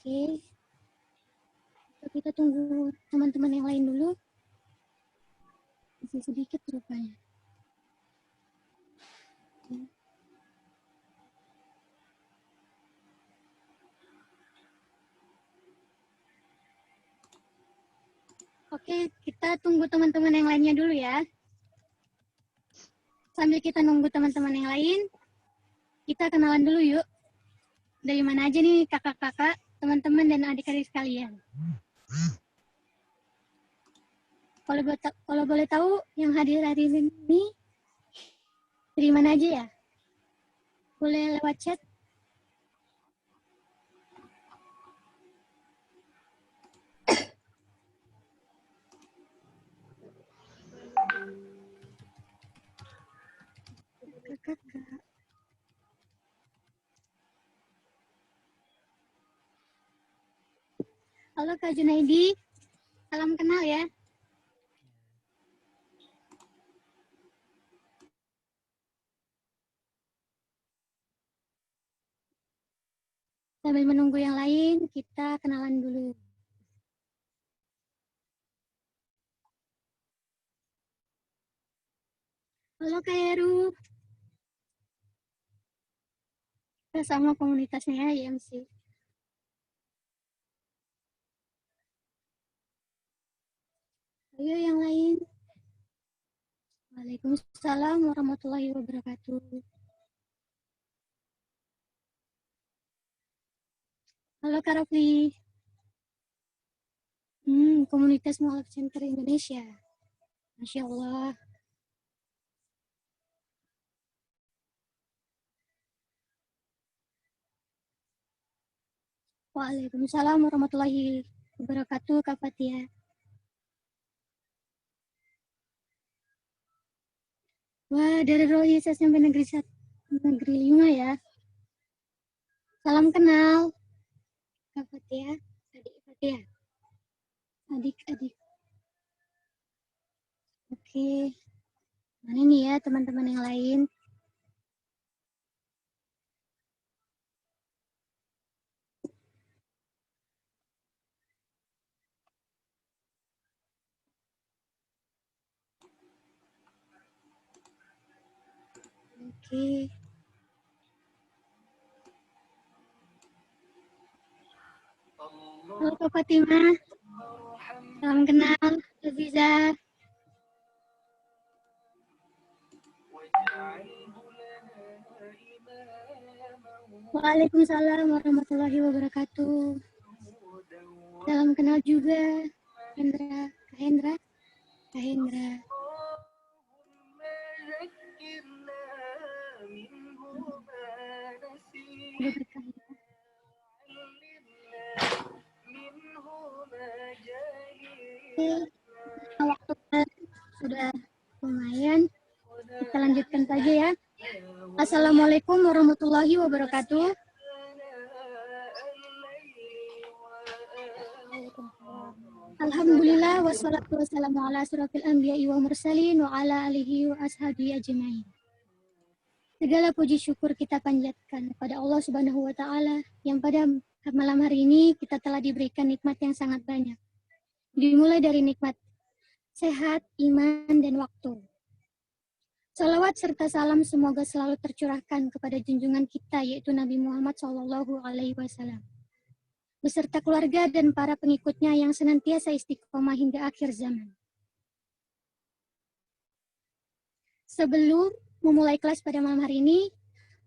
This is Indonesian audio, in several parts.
Oke, kita tunggu teman-teman yang lain dulu. Masih sedikit rupanya. Oke, kita tunggu teman-teman yang lainnya dulu ya. Sambil kita nunggu teman-teman yang lain, kita kenalan dulu yuk. Dari mana aja nih kakak-kakak, teman-teman dan adik-adik sekalian. Kalau boleh tahu yang hadir hari ini dari mana aja ya? Boleh lewat chat? Kakak. Halo Kak Junaidi, salam kenal ya. Sambil menunggu yang lain, kita kenalan dulu. Halo Kak Heru. Kita sama komunitasnya ya, IMC. Ayo yang lain. Waalaikumsalam warahmatullahi wabarakatuh. Halo Kak Rafli. Komunitas Mualaf Center Indonesia. Masya Allah. Waalaikumsalam warahmatullahi wabarakatuh, Kak Fatia. Wah, dari Rohis SMP Negeri 1, Negeri 5 ya. Salam kenal, Kak Fatia, adik Fatia. Adik-adik. Oke. Mana nih ya teman-teman yang lain? Oke. Halo Kak Fatimah. Salam kenal, Aziza. Waalaikumsalam warahmatullahi wabarakatuh. Salam kenal juga, Hendra. Kak Hendra. Kak Hendra. Waktu sudah lumayan, kita lanjutkan saja ya. Assalamualaikum warahmatullahi wabarakatuh. Alhamdulillah wassalatu wassalamu ala asyrafil anbiya'i wa mursalin wa ala alihi wa ashabihi ajmain. Segala puji syukur kita panjatkan kepada Allah Subhanahu wa taala yang pada malam hari ini kita telah diberikan nikmat yang sangat banyak. Dimulai dari nikmat sehat, iman, dan waktu. Salawat serta salam semoga selalu tercurahkan kepada junjungan kita yaitu Nabi Muhammad SAW beserta keluarga dan para pengikutnya yang senantiasa istiqomah hingga akhir zaman. Sebelum memulai kelas pada malam hari ini,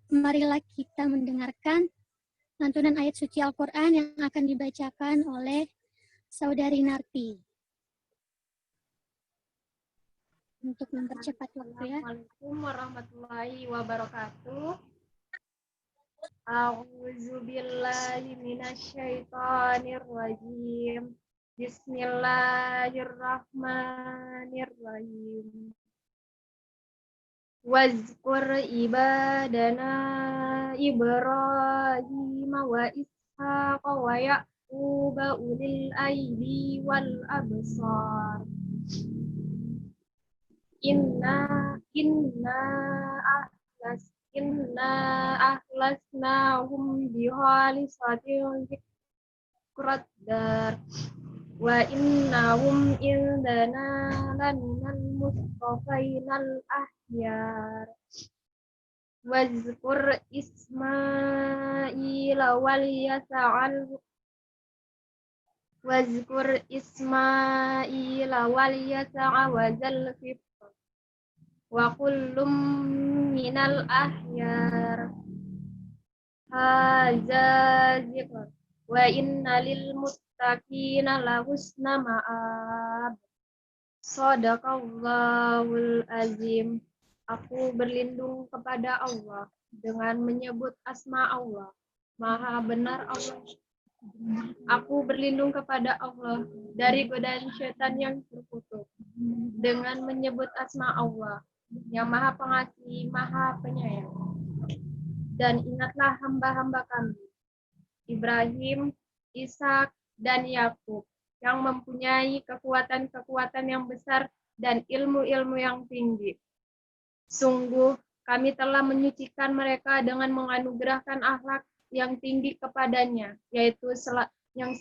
marilah kita mendengarkan lantunan ayat suci Al-Quran yang akan dibacakan oleh Saudari Narti. Untuk mempercepat waktu ya. Assalamualaikum warahmatullahi wabarakatuh. A'udzubillahi minasyaitonirrajim. Bismillahirrahmanirrahim. Wazkur ibadana Ibrahim wa Ishaq wa Ya'qub ulil aidi wal absar. Inna ahlasnahum bihalisatin qadar wa innahum indana laminal mustafainal ahyar wazkur Ismaila wal yasa'al wa Zulkifl wa kullum minal ahyar hadza zikr wa inna lil muttaqina la husna ma'ab. Shadaqallahul azim. Aku berlindung kepada Allah dengan menyebut asma Allah. Maha benar Allah. Aku berlindung kepada Allah dari godaan syaitan yang terkutuk dengan menyebut asma Allah yang Maha Pengasih, Maha Penyayang. Dan ingatlah hamba-hamba kami, Ibrahim, Ishak, dan Yakub, yang mempunyai kekuatan-kekuatan yang besar dan ilmu-ilmu yang tinggi. Sungguh, kami telah menyucikan mereka dengan menganugerahkan akhlak yang tinggi kepadanya, yaitu yang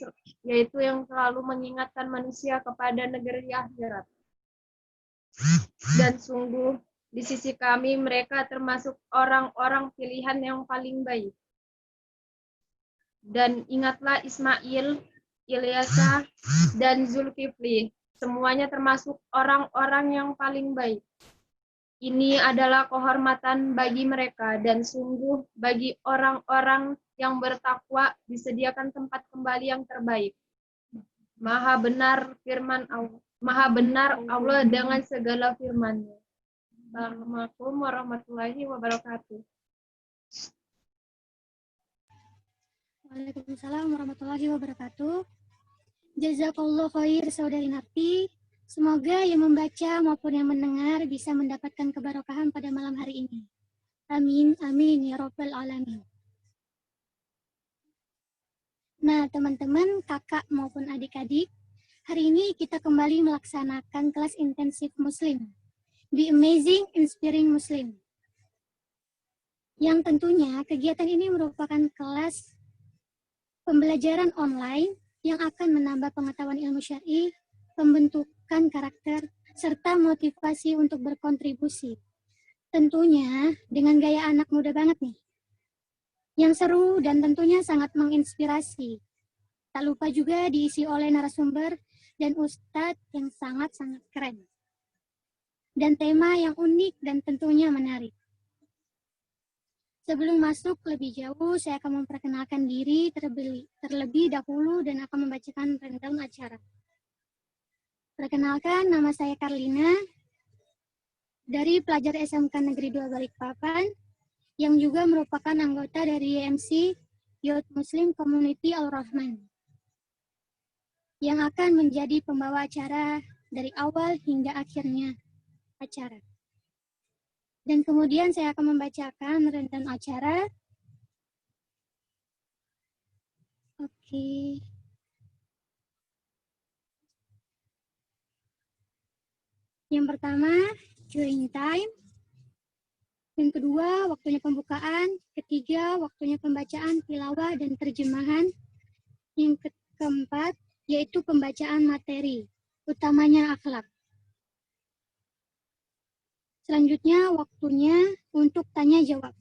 selalu mengingatkan manusia kepada negeri akhirat. Dan sungguh, di sisi kami mereka termasuk orang-orang pilihan yang paling baik. Dan ingatlah Ismail, Ilyasa, dan Zulkifli, semuanya termasuk orang-orang yang paling baik. Ini adalah kehormatan bagi mereka, dan sungguh bagi orang-orang yang bertakwa disediakan tempat kembali yang terbaik. Maha benar Allah dengan segala firman-Nya. Assalamualaikum warahmatullahi wabarakatuh. Waalaikumsalam warahmatullahi wabarakatuh. Jazakallah khair saudari Nafi. Semoga yang membaca maupun yang mendengar bisa mendapatkan keberkahan pada malam hari ini. Amin, amin, ya Rabbal Alamin. Nah, teman-teman, kakak maupun adik-adik, hari ini kita kembali melaksanakan kelas intensif Muslim. Be Amazing Inspiring Muslim. Yang tentunya kegiatan ini merupakan kelas pembelajaran online yang akan menambah pengetahuan ilmu syar'i, pembentukan karakter, serta motivasi untuk berkontribusi. Tentunya dengan gaya anak muda banget nih. Yang seru dan tentunya sangat menginspirasi. Tak lupa juga diisi oleh narasumber dan ustadz yang sangat-sangat keren. Dan tema yang unik dan tentunya menarik. Sebelum masuk lebih jauh, saya akan memperkenalkan diri terlebih dahulu dan akan membacakan rundown acara. Perkenalkan, nama saya Karlina, dari pelajar SMK Negeri 2 Balikpapan, yang juga merupakan anggota dari YMC Youth Muslim Community Al-Rahman, yang akan menjadi pembawa acara dari awal hingga akhirnya acara. Dan kemudian saya akan membacakan rundown acara. Oke. Yang pertama, join time. Yang kedua, waktunya pembukaan. Ketiga, waktunya pembacaan, tilawah, dan terjemahan. Yang keempat, yaitu pembacaan materi, utamanya akhlak. Selanjutnya, waktunya untuk tanya jawab.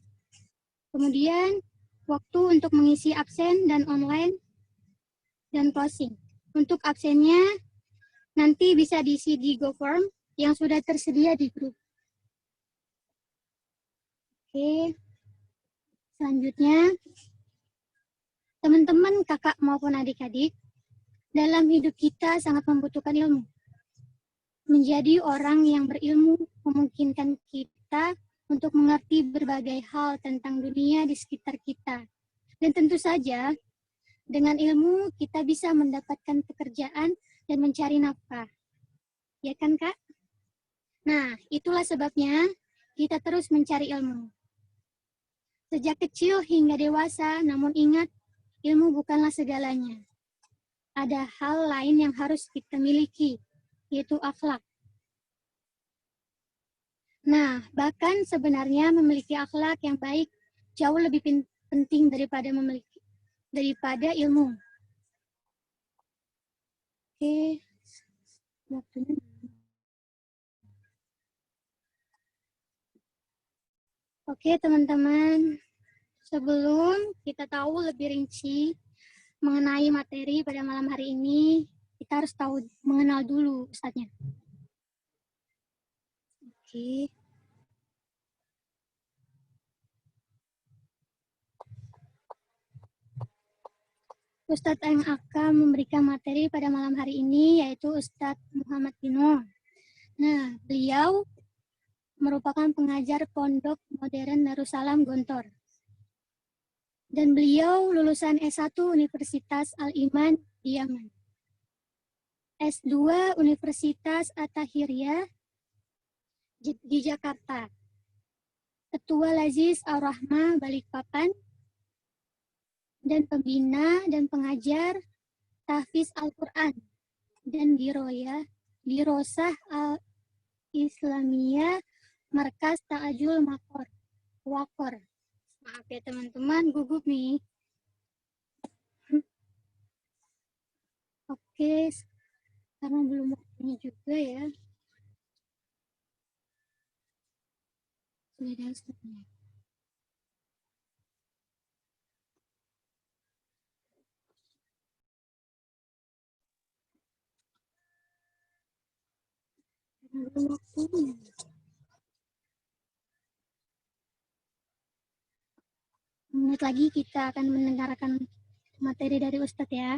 Kemudian, waktu untuk mengisi absen dan online, dan closing. Untuk absennya, nanti bisa diisi di GoForm yang sudah tersedia di grup. Oke. Selanjutnya, teman-teman, kakak maupun adik-adik, dalam hidup kita sangat membutuhkan ilmu. Menjadi orang yang berilmu memungkinkan kita untuk mengerti berbagai hal tentang dunia di sekitar kita. Dan tentu saja, dengan ilmu kita bisa mendapatkan pekerjaan dan mencari nafkah. Ya kan, Kak? Nah, itulah sebabnya kita terus mencari ilmu. Sejak kecil hingga dewasa, namun ingat, ilmu bukanlah segalanya. Ada hal lain yang harus kita miliki, yaitu akhlak. Nah, bahkan sebenarnya memiliki akhlak yang baik jauh lebih penting daripada ilmu. Oke, waktunya. Oke, teman-teman. Sebelum kita tahu lebih rinci mengenai materi pada malam hari ini, kita harus tahu mengenal dulu Ustadznya. Oke. Ustadz yang akan memberikan materi pada malam hari ini yaitu Ustadz Muhammad Bino. Nah, beliau merupakan pengajar Pondok Modern Darussalam Gontor. Dan beliau lulusan S1 Universitas Al-Iman di Yaman. S2 Universitas At-Tahiriyah di Jakarta. Ketua Laziz Ar-Rahmah Balikpapan. Dan pembina dan pengajar Tahfiz Al-Quran dan Dirosah Al-Islamiyah Markas Ta'ajul Wakor. Maaf ya teman-teman, gugup nih. Oke, karena belum waktunya juga ya. Sudah ada Ustaznya. Belum waktunya. Menit lagi kita akan mendengarkan materi dari Ustadz ya.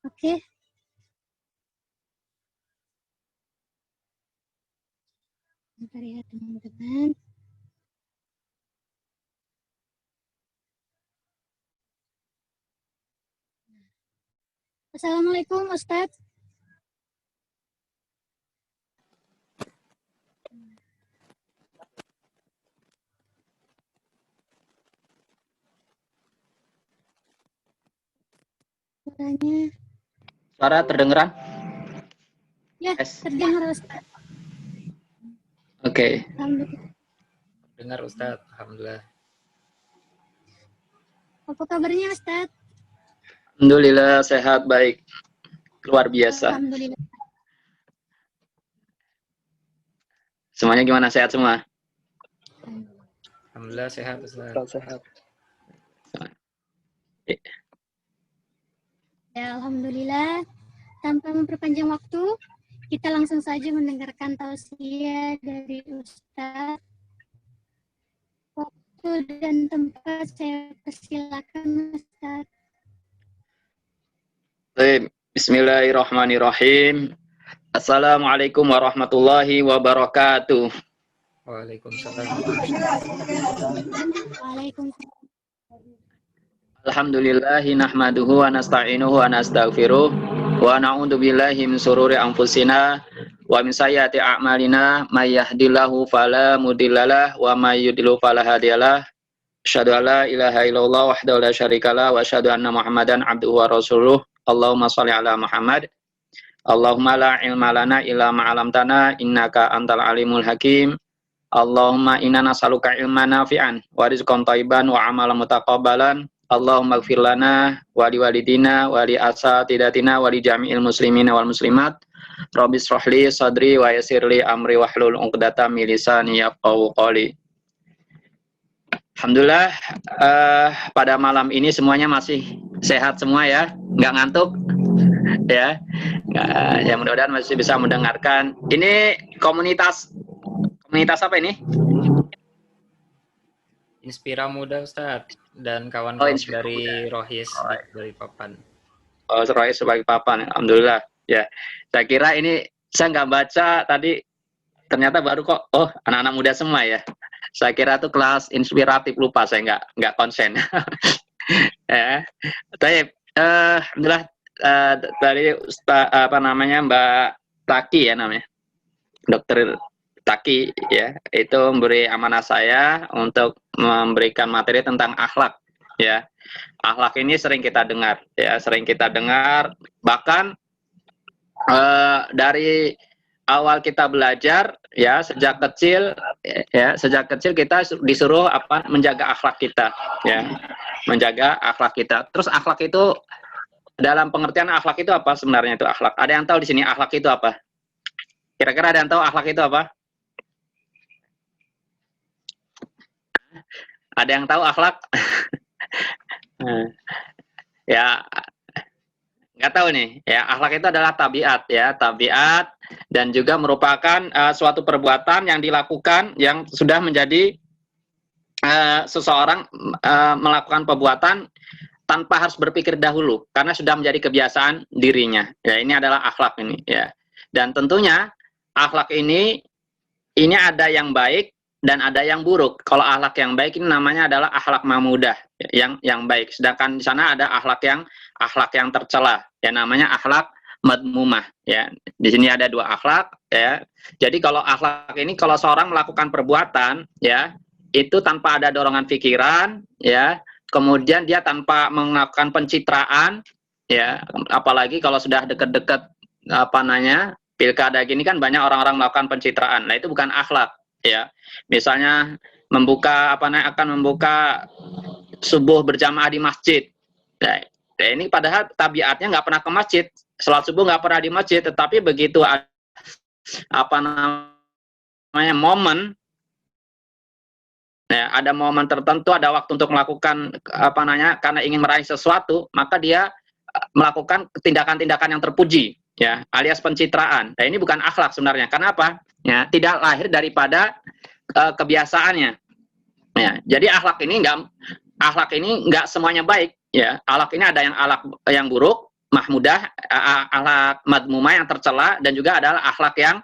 Oke. Bentar ya teman-teman. Assalamualaikum Ustadz. Suaranya. Suara terdengaran? Ya, Yes. terdengar Ustadz. Oke. Alhamdulillah. Dengar Ustadz, alhamdulillah. Apa kabarnya Ustadz? Alhamdulillah sehat baik. Luar biasa. Alhamdulillah. Semuanya gimana? Sehat semua? Alhamdulillah sehat Ustadz. Sehat. Ya, alhamdulillah. Tanpa memperpanjang waktu, kita langsung saja mendengarkan tausiah dari Ustadz. Waktu dan tempat saya persilakan Ustadz. Baik. Bismillahirrahmanirrahim. Assalamualaikum warahmatullahi wabarakatuh. Waalaikumsalam. Waalaikumsalam. Alhamdulillahi nahmaduhu wa nasta'inuhu wa nastaghfiruh wa na'udzu billahi min sururi anfusina wa min sayyiati a'malina may yahdihillahu fala mudhillalah wa may yudlil fala hadiyalah. Asyhadu an la ilaha illallah wahdahu la syarikalah wa asyhadu anna Muhammadan abduhu wa rasuluh. Allahumma shalli ala Muhammad. Allahumma la ilma lana illa ma 'allamtana innaka antal alimul hakim. Allahumma inna nas'aluka ilman nafi'an wa rizqan thayyiban wa amalan mutaqabbalan. Allahumma ighfir lana wa liwalidina wa li asatidatina wa li jami'il muslimina wal muslimat. Rabbi shrah li sadri wa yassir li amri wahlul 'uqdatam min lisani yafqahu qawli. Alhamdulillah pada malam ini semuanya masih sehat semua ya, nggak ngantuk ya. Ya mudah-mudahan masih bisa mendengarkan. Ini komunitas apa ini? Inspira Muda Ustadz dan kawan-kawan Inspira dari Muda. Rohis dari Papan. Oh, Rohis sebagai papan. Alhamdulillah. Ya, saya kira ini saya nggak baca tadi, ternyata baru kok. Oh, anak-anak muda semua ya. Saya kira itu kelas inspiratif, lupa saya nggak konsen. Ya, tapi alhamdulillah dari Mbak Taki ya namanya, Dokter Taki ya, itu memberi amanah saya untuk memberikan materi tentang akhlak ya. Akhlak ini sering kita dengar ya, bahkan dari awal kita belajar ya, sejak kecil kita disuruh menjaga akhlak kita ya, menjaga akhlak kita. Terus akhlak itu dalam pengertian akhlak itu apa sebenarnya itu akhlak? Ada yang tahu di sini akhlak itu apa? Kira-kira ada yang tahu akhlak itu apa? Ada yang tahu akhlak? Ya, nggak tahu nih. Ya, akhlak itu adalah tabiat ya, tabiat dan juga merupakan suatu perbuatan yang dilakukan yang sudah menjadi seseorang melakukan perbuatan tanpa harus berpikir dahulu karena sudah menjadi kebiasaan dirinya. Ya, ini adalah akhlak ini ya. Dan tentunya akhlak ini ada yang baik dan ada yang buruk. Kalau akhlak yang baik ini namanya adalah akhlak mahmudah, yang baik. Sedangkan di sana ada akhlak yang tercela, ya namanya akhlak madmumah. Ya, di sini ada dua akhlak. Ya, jadi kalau akhlak ini kalau seorang melakukan perbuatan, ya itu tanpa ada dorongan pikiran, ya, kemudian dia tanpa melakukan pencitraan, ya, apalagi kalau sudah dekat-dekat pilkada gini kan banyak orang-orang melakukan pencitraan. Nah, itu bukan akhlak. Ya, misalnya akan membuka subuh berjamaah di masjid. Nah, ini padahal tabiatnya nggak pernah ke masjid, salat subuh nggak pernah di masjid, tetapi begitu momen, ya, ada momen tertentu, ada waktu untuk melakukan karena ingin meraih sesuatu, maka dia melakukan tindakan-tindakan yang terpuji, ya, alias pencitraan. Nah, ini bukan akhlak sebenarnya. Karena apa? Ya, tidak lahir daripada kebiasaannya. Ya, jadi akhlak ini nggak semuanya baik. Ya, akhlak ini ada yang buruk, mahmudah, akhlak madmumah yang tercela, dan juga adalah akhlak yang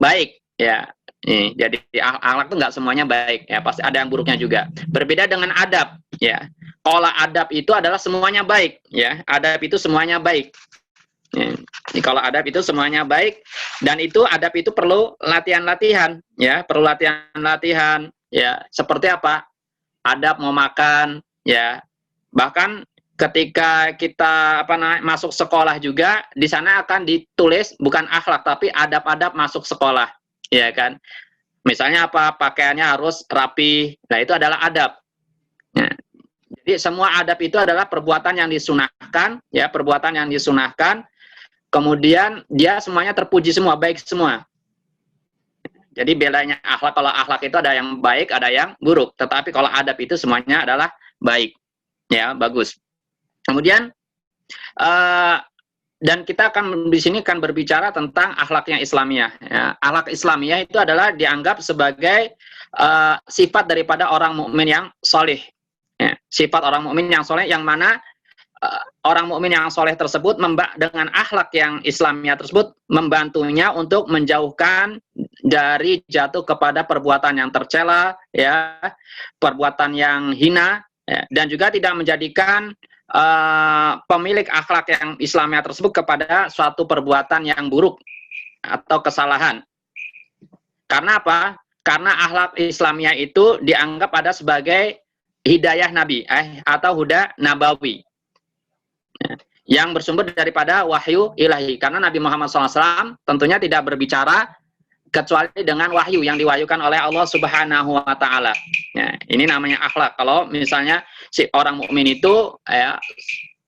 baik. Ya, jadi akhlak itu nggak semuanya baik. Ya, pasti ada yang buruknya juga. Berbeda dengan adab. Ya, kalau adab itu adalah semuanya baik. Ya, adab itu semuanya baik. Ya. Kalau adab itu semuanya baik, dan adab itu perlu latihan-latihan, ya, perlu latihan-latihan, ya. Seperti apa? Adab mau makan, ya. Bahkan ketika kita masuk sekolah juga, di sana akan ditulis bukan akhlak tapi adab-adab masuk sekolah, ya kan? Misalnya apa? Pakaiannya harus rapi. Nah, itu adalah adab. Ya. Jadi semua adab itu adalah perbuatan yang disunahkan, ya, perbuatan yang disunahkan. Kemudian dia semuanya terpuji semua, baik semua. Jadi bedanya akhlak, kalau akhlak itu ada yang baik, ada yang buruk. Tetapi kalau adab itu semuanya adalah baik. Ya, bagus. Kemudian dan kita akan di sini akan berbicara tentang akhlaknya Islamiyah. Ya, akhlak Islamiyah itu adalah dianggap sebagai sifat daripada orang mukmin yang soleh. Ya, sifat orang mukmin yang soleh yang mana orang mukmin yang soleh tersebut dengan akhlak yang Islamiyah tersebut membantunya untuk menjauhkan dari jatuh kepada perbuatan yang tercela, ya, perbuatan yang hina, ya, dan juga tidak menjadikan pemilik akhlak yang Islamiyah tersebut kepada suatu perbuatan yang buruk atau kesalahan. Karena apa? Karena akhlak Islamiyah itu dianggap ada sebagai hidayah Nabi atau huda nabawi, yang bersumber daripada wahyu ilahi. Karena Nabi Muhammad SAW tentunya tidak berbicara kecuali dengan wahyu yang diwahyukan oleh Allah Subhanahu wa Ta'ala. Ya, ini namanya akhlak. Kalau misalnya si orang mukmin itu, ya,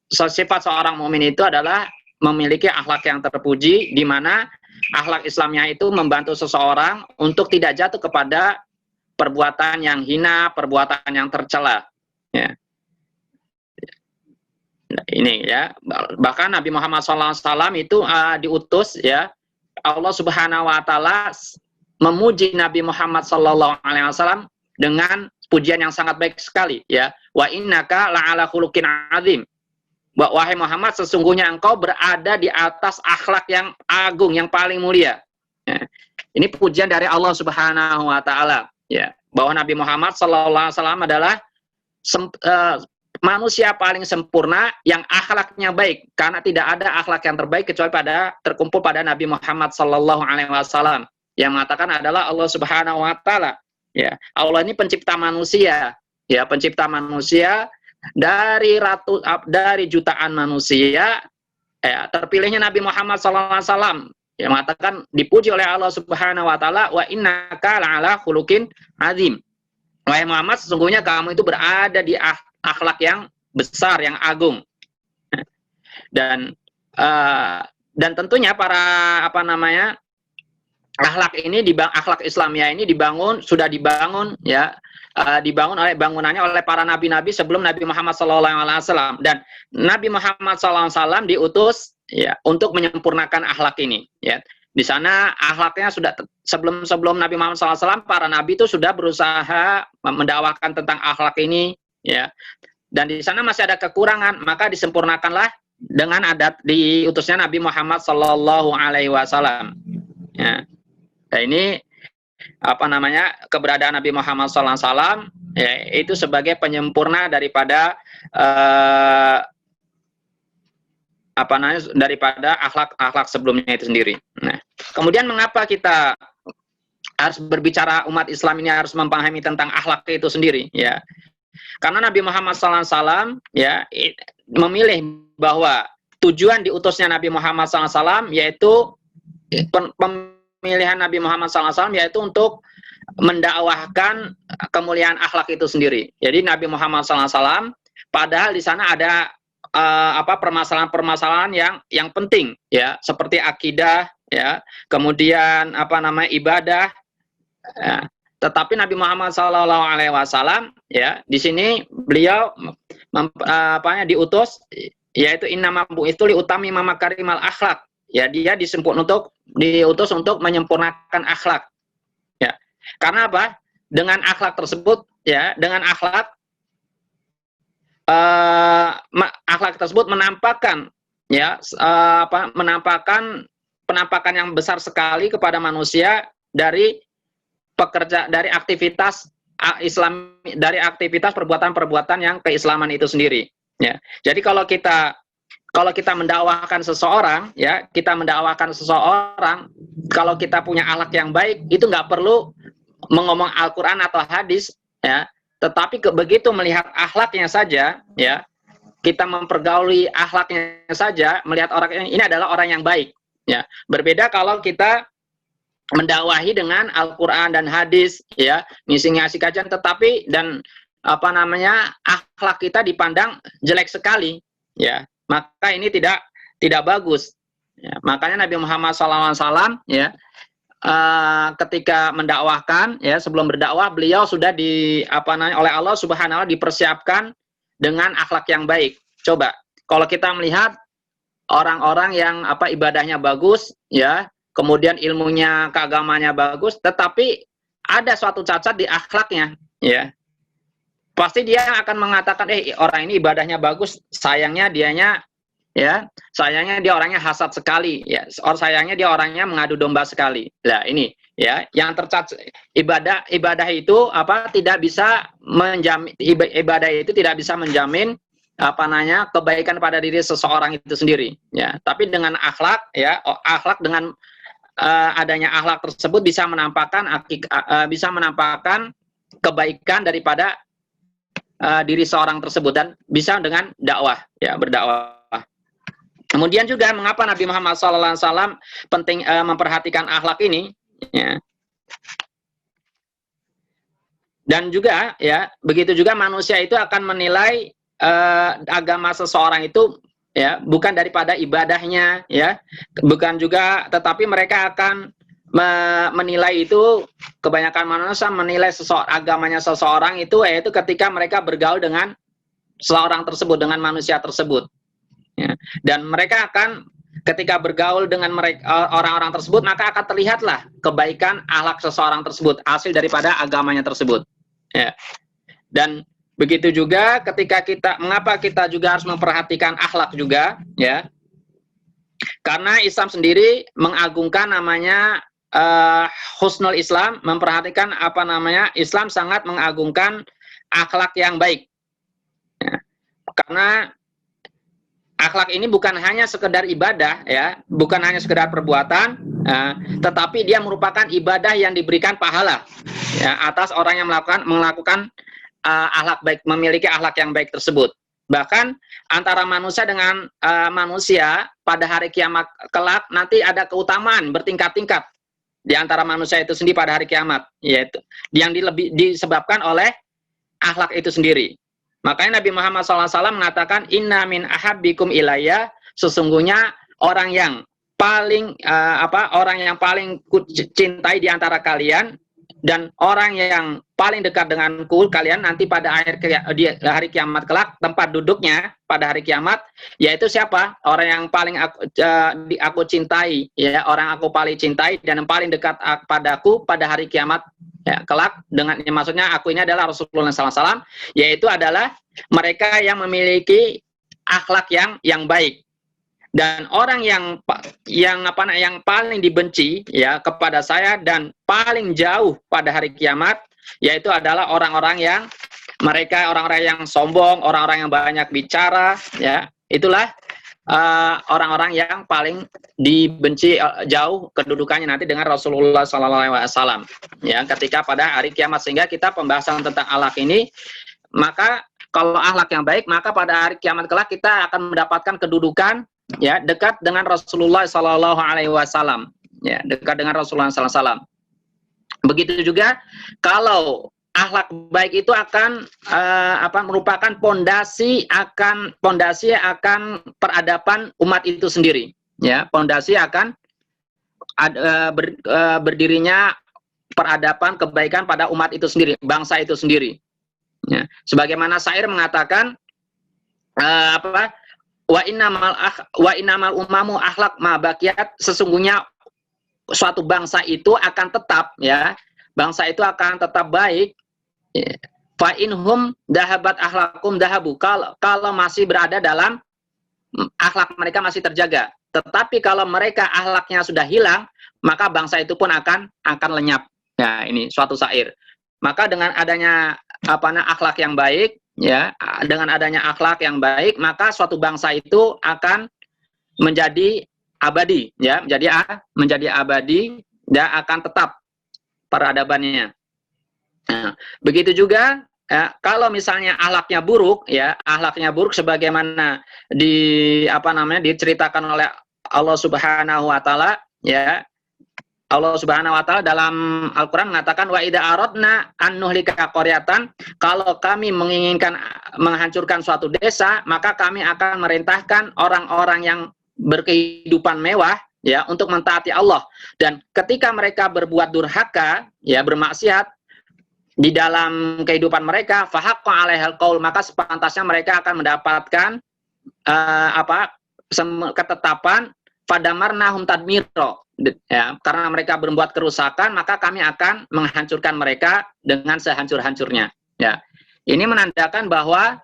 sifat seorang mukmin itu adalah memiliki akhlak yang terpuji, di mana akhlak Islamnya itu membantu seseorang untuk tidak jatuh kepada perbuatan yang hina, perbuatan yang tercela. Ya. Ini, ya, bahkan Nabi Muhammad SAW itu diutus, ya, Allah Subhanahu wa Ta'ala memuji Nabi Muhammad SAW dengan pujian yang sangat baik sekali, ya. Wa innaka la'ala khuluqin azim. Wahai Muhammad, sesungguhnya engkau berada di atas akhlak yang agung, yang paling mulia. Ya. Ini pujian dari Allah Subhanahu wa Ta'ala, ya, bahwa Nabi Muhammad SAW adalah manusia paling sempurna yang akhlaknya baik, karena tidak ada akhlak yang terbaik kecuali terkumpul pada Nabi Muhammad SAW, yang mengatakan adalah Allah Subhanahu wa Ta'ala. Ya, Allah ini pencipta manusia, ya, pencipta manusia dari jutaan manusia, ya, terpilihnya Nabi Muhammad SAW, yang mengatakan dipuji oleh Allah Subhanahu wa Ta'ala, wa innaka la'ala khuluqin azim. Wahai Muhammad, sesungguhnya kamu itu berada di akhlak yang besar, yang agung. Dan tentunya para akhlak ini akhlak Islamiyah ini sudah dibangun ya, dibangun bangunannya oleh para nabi-nabi sebelum Nabi Muhammad SAW, dan Nabi Muhammad SAW diutus ya untuk menyempurnakan akhlak ini ya. Di sana akhlaknya sudah sebelum Nabi Muhammad SAW, para nabi itu sudah berusaha mendakwakan tentang akhlak ini ya. Dan di sana masih ada kekurangan, maka disempurnakanlah dengan diutusnya Nabi Muhammad SAW. Ya. Nah, ini keberadaan Nabi Muhammad SAW ya, itu sebagai penyempurna daripada daripada akhlak sebelumnya itu sendiri. Nah, kemudian mengapa kita harus berbicara umat Islam ini harus memahami tentang akhlak itu sendiri ya? Karena Nabi Muhammad SAW ya memilih bahwa tujuan diutusnya Nabi Muhammad SAW yaitu pemilihan Nabi Muhammad SAW yaitu untuk mendakwahkan kemuliaan akhlak itu sendiri. Jadi Nabi Muhammad SAW padahal di sana ada permasalahan-permasalahan yang penting ya, seperti akidah ya, kemudian ibadah ya. Tetapi Nabi Muhammad SAW ya di sini beliau diutus yaitu innama bu'itsu liutami makarimal akhlak ya, dia diutus untuk menyempurnakan akhlak ya. Karena apa? Dengan akhlak tersebut ya, dengan akhlak tersebut menampakkan ya menampakkan penampakan yang besar sekali kepada manusia dari aktivitas Islam, dari aktivitas perbuatan-perbuatan yang keislaman itu sendiri ya. Jadi kalau kita mendakwahkan seseorang ya, kalau kita punya akhlak yang baik, itu nggak perlu mengomong Al-Quran atau hadis ya, tetapi begitu melihat akhlaknya saja ya, kita mempergauli akhlaknya saja, melihat orang ini adalah orang yang baik ya. Berbeda kalau kita mendakwahi dengan Al-Quran dan hadis ya, ngisi-ngisi kajian, tetapi akhlak kita dipandang jelek sekali ya, maka ini tidak bagus ya. Makanya Nabi Muhammad SAW ya ketika mendakwahkan ya, sebelum berdakwah beliau sudah oleh Allah Subhanahu wa Ta'ala dipersiapkan dengan akhlak yang baik. Coba kalau kita melihat orang-orang yang ibadahnya bagus ya, kemudian ilmunya, keagamanya bagus, tetapi ada suatu cacat di akhlaknya, ya. Pasti dia akan mengatakan, orang ini ibadahnya bagus, sayangnya dia orangnya hasad sekali, ya. Sayangnya dia orangnya mengadu domba sekali. Nah, ini, ya, yang tercacat ibadah itu tidak bisa menjamin, ibadah itu tidak bisa menjamin kebaikan pada diri seseorang itu sendiri, ya. Tapi dengan akhlak, ya, akhlak dengan adanya akhlak tersebut bisa menampakkan kebaikan daripada diri seorang tersebut, dan bisa dengan dakwah, ya, berdakwah. Kemudian juga mengapa Nabi Muhammad SAW penting memperhatikan akhlak ini, ya. Dan juga, ya, begitu juga manusia itu akan menilai agama seseorang itu, ya, bukan daripada ibadahnya, ya, bukan juga, tetapi mereka akan menilai itu, kebanyakan manusia menilai agamanya seseorang itu, yaitu ketika mereka bergaul dengan seseorang tersebut, dengan manusia tersebut, ya. Dan mereka akan ketika bergaul dengan orang-orang tersebut, maka akan terlihatlah kebaikan akhlak seseorang tersebut, hasil daripada agamanya tersebut, ya. Dan begitu juga ketika mengapa kita juga harus memperhatikan akhlak juga, ya. Karena Islam sendiri mengagungkan namanya husnul Islam, memperhatikan Islam sangat mengagungkan akhlak yang baik. Ya. Karena akhlak ini bukan hanya sekedar ibadah, ya, bukan hanya sekedar perbuatan, tetapi dia merupakan ibadah yang diberikan pahala, ya, atas orang yang melakukan akhlak baik, memiliki akhlak yang baik tersebut. Bahkan antara manusia dengan manusia pada hari kiamat kelak nanti ada keutamaan bertingkat-tingkat di antara manusia itu sendiri pada hari kiamat, yaitu yang disebabkan oleh akhlak itu sendiri. Makanya Nabi Muhammad SAW mengatakan, inna min ahabbikum ilayya sesungguhnya orang yang paling orang yang paling cintai di antara kalian dan orang yang paling dekat denganku kalian nanti pada di hari kiamat kelak, tempat duduknya pada hari kiamat yaitu siapa? Orang yang paling aku cintai, ya, orang aku paling cintai dan yang paling dekat padaku pada hari kiamat ya, kelak, dengan maksudnya aku ini adalah Rasulullah SAW, yaitu adalah mereka yang memiliki akhlak yang baik. Dan orang yang paling dibenci ya kepada saya dan paling jauh pada hari kiamat yaitu adalah orang-orang yang orang-orang yang sombong, orang-orang yang banyak bicara, ya. Itulah orang-orang yang paling dibenci jauh kedudukannya nanti dengan Rasulullah SAW ya ketika pada hari kiamat. Sehingga kita pembahasan tentang akhlak ini, maka kalau akhlak yang baik maka pada hari kiamat kelak kita akan mendapatkan kedudukan ya dekat dengan Rasulullah SAW, ya, dekat dengan Rasulullah SAW. Begitu juga kalau akhlak baik itu akan merupakan pondasi akan peradaban umat itu sendiri, ya, pondasi akan berdirinya peradaban kebaikan pada umat itu sendiri, bangsa itu sendiri. Ya. Sebagaimana syair mengatakan wa innamal umamu akhlak ma baqiyat, sesungguhnya suatu bangsa itu akan tetap, ya, bangsa itu akan tetap baik, ya. Fa inhum dahabat akhlakum dahabu, kalau masih berada dalam akhlak mereka masih terjaga. Tetapi kalau mereka akhlaknya sudah hilang, maka bangsa itu pun akan lenyap. Ya, ini suatu syair. Maka dengan adanya akhlak yang baik, ya, dengan adanya akhlak yang baik, maka suatu bangsa itu akan menjadi abadi, ya, menjadi abadi dan akan tetap peradabannya. Nah, begitu juga ya, kalau misalnya akhlaknya buruk, ya, akhlaknya buruk sebagaimana diceritakan oleh Allah Subhanahu wa taala, ya. Allah Subhanahu wa taala dalam Al-Qur'an mengatakan wa idza aradna an nuhlika qaryatan, kalau kami menginginkan menghancurkan suatu desa, maka kami akan merintahkan orang-orang yang berkehidupan mewah, ya, untuk mentaati Allah. Dan ketika mereka berbuat durhaka, ya, bermaksiat di dalam kehidupan mereka, fahaqqa 'alaihal qaul, maka sepantasnya mereka akan mendapatkan ketetapan fadamarnahum tadmiro, ya, karena mereka berbuat kerusakan, maka kami akan menghancurkan mereka dengan sehancur-hancurnya, ya. Ini menandakan bahwa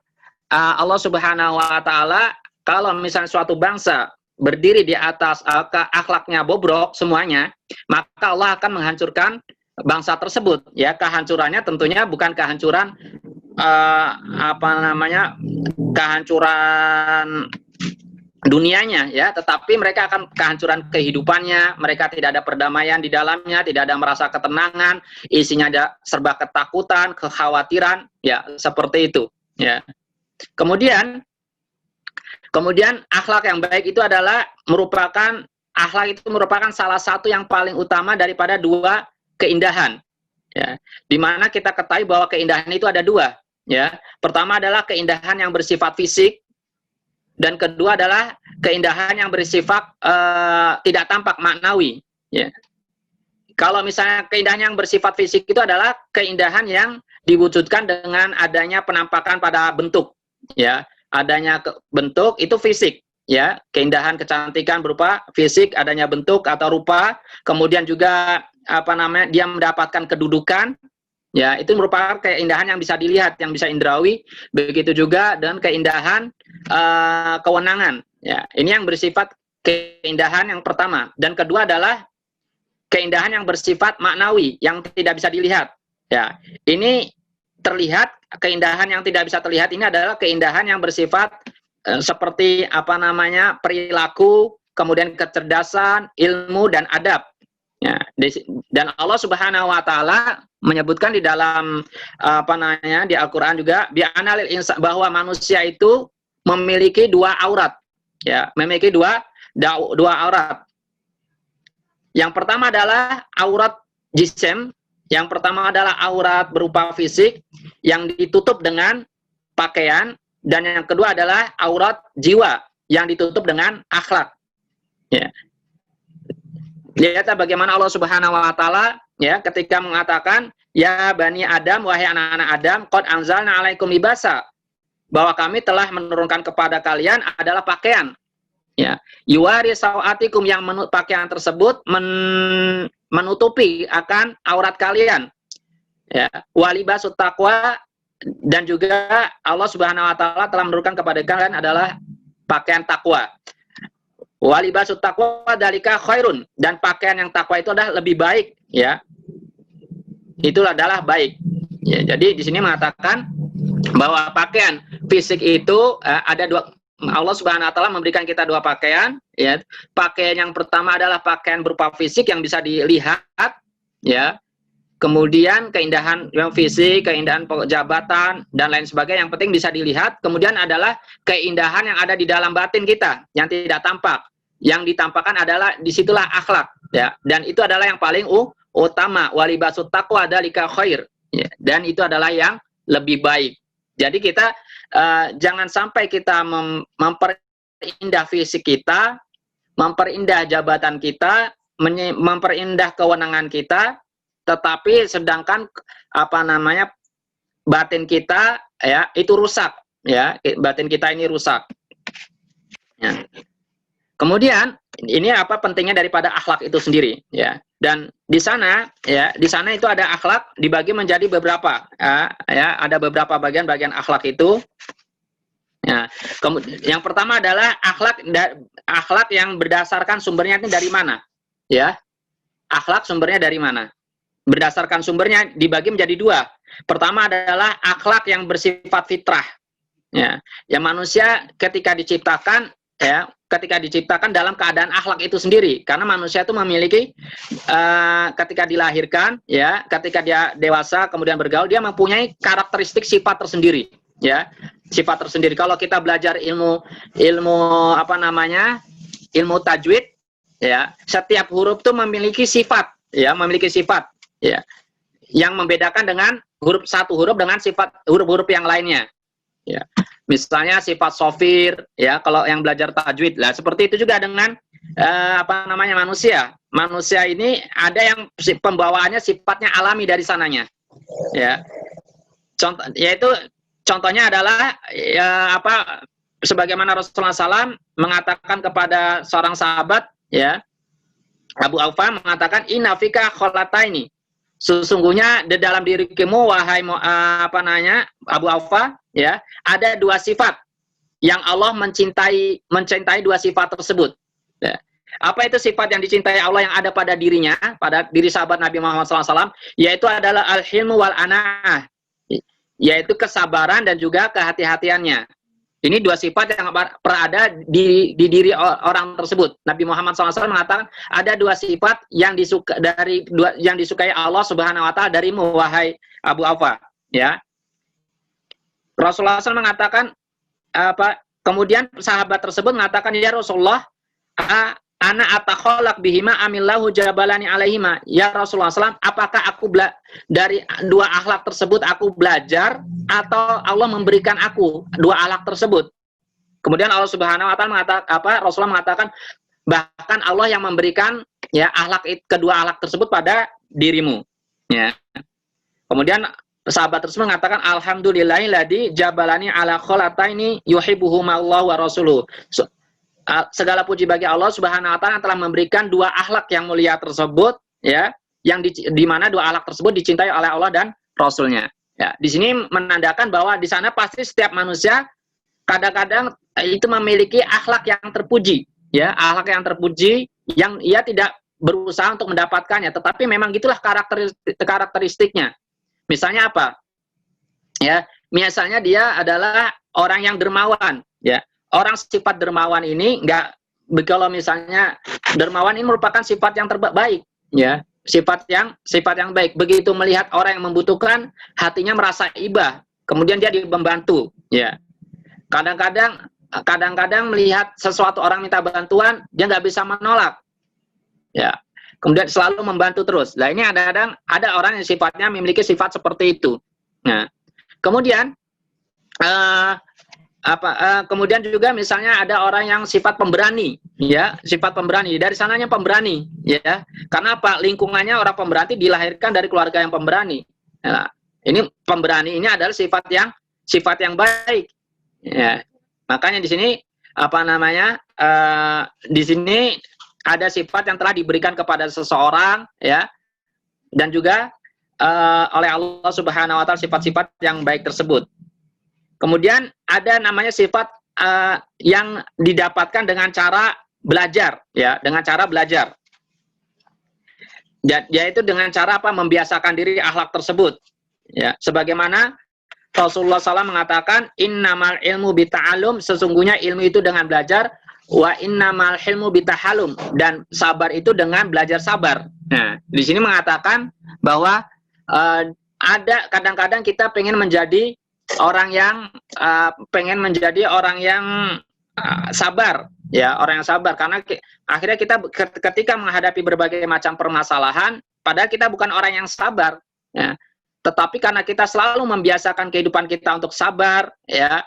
Allah Subhanahu wa taala kalau misalnya suatu bangsa berdiri di atas akhlaknya bobrok semuanya, maka Allah akan menghancurkan bangsa tersebut, ya. Kehancurannya tentunya bukan kehancuran kehancuran dunianya, ya, tetapi mereka akan kehancuran kehidupannya, mereka tidak ada perdamaian di dalamnya, tidak ada merasa ketenangan, isinya ada serba ketakutan, kekhawatiran, ya, seperti itu, ya. Kemudian akhlak yang baik itu merupakan salah satu yang paling utama daripada dua keindahan, ya. Di mana kita ketahui bahwa keindahan itu ada dua, ya. Pertama adalah keindahan yang bersifat fisik, dan kedua adalah keindahan yang bersifat tidak tampak, maknawi, ya. Kalau misalnya keindahan yang bersifat fisik itu adalah keindahan yang diwujudkan dengan adanya penampakan pada bentuk, ya. Adanya bentuk itu fisik, ya. Keindahan kecantikan berupa fisik, adanya bentuk atau rupa, kemudian juga dia mendapatkan kedudukan, ya, itu merupakan keindahan yang bisa dilihat, yang bisa indrawi. Begitu juga dengan keindahan kewenangan, ya. Ini yang bersifat keindahan yang pertama. Dan kedua adalah keindahan yang bersifat maknawi, yang tidak bisa dilihat, ya. Ini terlihat, keindahan yang tidak bisa terlihat ini adalah keindahan yang bersifat seperti perilaku, kemudian kecerdasan, ilmu, dan adab, ya. Dan Allah Subhanahu wa taala menyebutkan di dalam di Al-Qur'an juga bi'analil insan, bahwa manusia itu memiliki dua aurat, ya, memiliki dua aurat. Yang pertama adalah aurat jism, yang pertama adalah aurat berupa fisik yang ditutup dengan pakaian, dan yang kedua adalah aurat jiwa yang ditutup dengan akhlak. Ya. Lihat bagaimana Allah Subhanahu wa taala ya ketika mengatakan ya bani Adam, wahai anak-anak Adam, qad anzalna 'alaikum libasa, bahwa kami telah menurunkan kepada kalian adalah pakaian. Ya, yuwari sawatikum, yang pakaian tersebut menutupi akan aurat kalian. Ya, walibasut taqwa, dan juga Allah Subhanahu wa taala telah menurunkan kepada kalian adalah pakaian takwa. Walibasut taqwa dalika khairun, dan pakaian yang takwa itu adalah lebih baik, ya. Itulah adalah baik. Ya, jadi di sini mengatakan bahwa pakaian fisik itu ada dua. Allah Subhanahu wa taala memberikan kita dua pakaian, ya. Pakaian yang pertama adalah pakaian berupa fisik yang bisa dilihat, ya. Kemudian keindahan yang fisik, keindahan jabatan dan lain sebagainya yang penting bisa dilihat. Kemudian adalah keindahan yang ada di dalam batin kita yang tidak tampak. Yang ditampakkan adalah disitulah akhlak, ya. Dan itu adalah yang paling utama. Walibasut taqwa dzalika khair, ya. Dan itu adalah yang lebih baik. Jadi kita jangan sampai kita memperindah fisik kita, memperindah jabatan kita, memperindah kewenangan kita, tetapi sedangkan batin kita ya itu rusak, ya, batin kita ini rusak. Ya. Kemudian ini pentingnya daripada akhlak itu sendiri, ya. Dan di sana itu ada akhlak dibagi menjadi beberapa, ya, ada beberapa bagian-bagian akhlak itu. Ya, yang pertama adalah akhlak yang berdasarkan sumbernya itu dari mana, ya? Akhlak sumbernya dari mana? Berdasarkan sumbernya dibagi menjadi dua. Pertama adalah akhlak yang bersifat fitrah, ya. Yang manusia ketika diciptakan dalam keadaan akhlak itu sendiri, karena manusia itu memiliki ketika dilahirkan, ya, ketika dia dewasa kemudian bergaul, dia mempunyai karakteristik sifat tersendiri, ya, sifat tersendiri. Kalau kita belajar ilmu tajwid, ya, setiap huruf itu memiliki sifat, ya, ya, yang membedakan dengan satu huruf dengan sifat huruf-huruf yang lainnya, ya. Misalnya sifat sofir, ya, kalau yang belajar tajwid lah. Seperti itu juga dengan manusia. Manusia ini ada yang pembawaannya sifatnya alami dari sananya, ya. Contohnya adalah sebagaimana Rasulullah SAW mengatakan kepada seorang sahabat, ya, Abu Aufa mengatakan inna fika kholataini, sesungguhnya di dalam dirimu wahai Abu Aufa, ya, ada dua sifat yang Allah mencintai dua sifat tersebut, ya. Apa itu sifat yang dicintai Allah yang ada pada dirinya, pada diri sahabat Nabi Muhammad SAW, yaitu adalah al-hilmu wal ana'ah, yaitu kesabaran dan juga kehati-hatiannya. Ini dua sifat yang berada di diri orang tersebut. Nabi Muhammad SAW mengatakan ada dua sifat yang disukai Allah Subhanahu wa taala darimu wahai Abu Aufa, ya. Rasulullah SAW mengatakan kemudian sahabat tersebut mengatakan, ya Rasulullah, ana atakholak bihima amillahu jabalani alaihima. Ya Rasulullah SAW, apakah aku dari dua akhlak tersebut aku belajar atau Allah memberikan aku dua akhlak tersebut? Kemudian Allah Subhanahu wa taala Rasulullah mengatakan bahkan Allah yang memberikan, ya, kedua akhlak tersebut pada dirimu, ya. Kemudian sahabat tersebut mengatakan alhamdulillahilladzi jabalani ala kholataini yuhibbuhumullahu wa rasuluh. Segala puji bagi Allah Subhanahu wa taala yang telah memberikan dua akhlak yang mulia tersebut, ya, yang di mana dua akhlak tersebut dicintai oleh Allah dan Rasulnya. Ya, di sini menandakan bahwa di sana pasti setiap manusia kadang-kadang itu memiliki akhlak yang terpuji, ya, akhlak yang terpuji yang ia tidak berusaha untuk mendapatkannya, tetapi memang gitulah karakteristiknya. Misalnya apa? Ya, misalnya dia adalah orang yang dermawan, ya. Orang sifat dermawan ini kalau misalnya dermawan ini merupakan sifat yang terbaik, ya, sifat yang baik. Begitu melihat orang yang membutuhkan, hatinya merasa iba, kemudian dia membantu, ya. Kadang-kadang melihat sesuatu orang minta bantuan, dia nggak bisa menolak, ya. Kemudian selalu membantu terus. Nah, ini ada orang yang sifatnya memiliki sifat seperti itu. Nah, kemudian kemudian juga misalnya ada orang yang sifat pemberani, ya, sifat pemberani, dari sananya pemberani, ya. Karena apa? Lingkungannya orang pemberani dilahirkan dari keluarga yang pemberani. Nah, ini pemberani ini adalah sifat yang baik, ya. Makanya di sini di sini ada sifat yang telah diberikan kepada seseorang, ya, dan juga oleh Allah Subhanahu Wa Taala sifat-sifat yang baik tersebut. Kemudian ada namanya sifat yang didapatkan dengan cara belajar, ya, dengan cara belajar. Yaitu dengan cara membiasakan diri akhlak tersebut. Ya, sebagaimana Rasulullah SAW mengatakan, innamal ilmu bita'alum, sesungguhnya ilmu itu dengan belajar, wa innamal ilmu bita'halum, dan sabar itu dengan belajar sabar. Nah, di sini mengatakan bahwa ada kadang-kadang kita pengen menjadi orang yang sabar, ya, orang yang sabar, karena akhirnya kita ketika menghadapi berbagai macam permasalahan, padahal kita bukan orang yang sabar, ya, tetapi karena kita selalu membiasakan kehidupan kita untuk sabar, ya,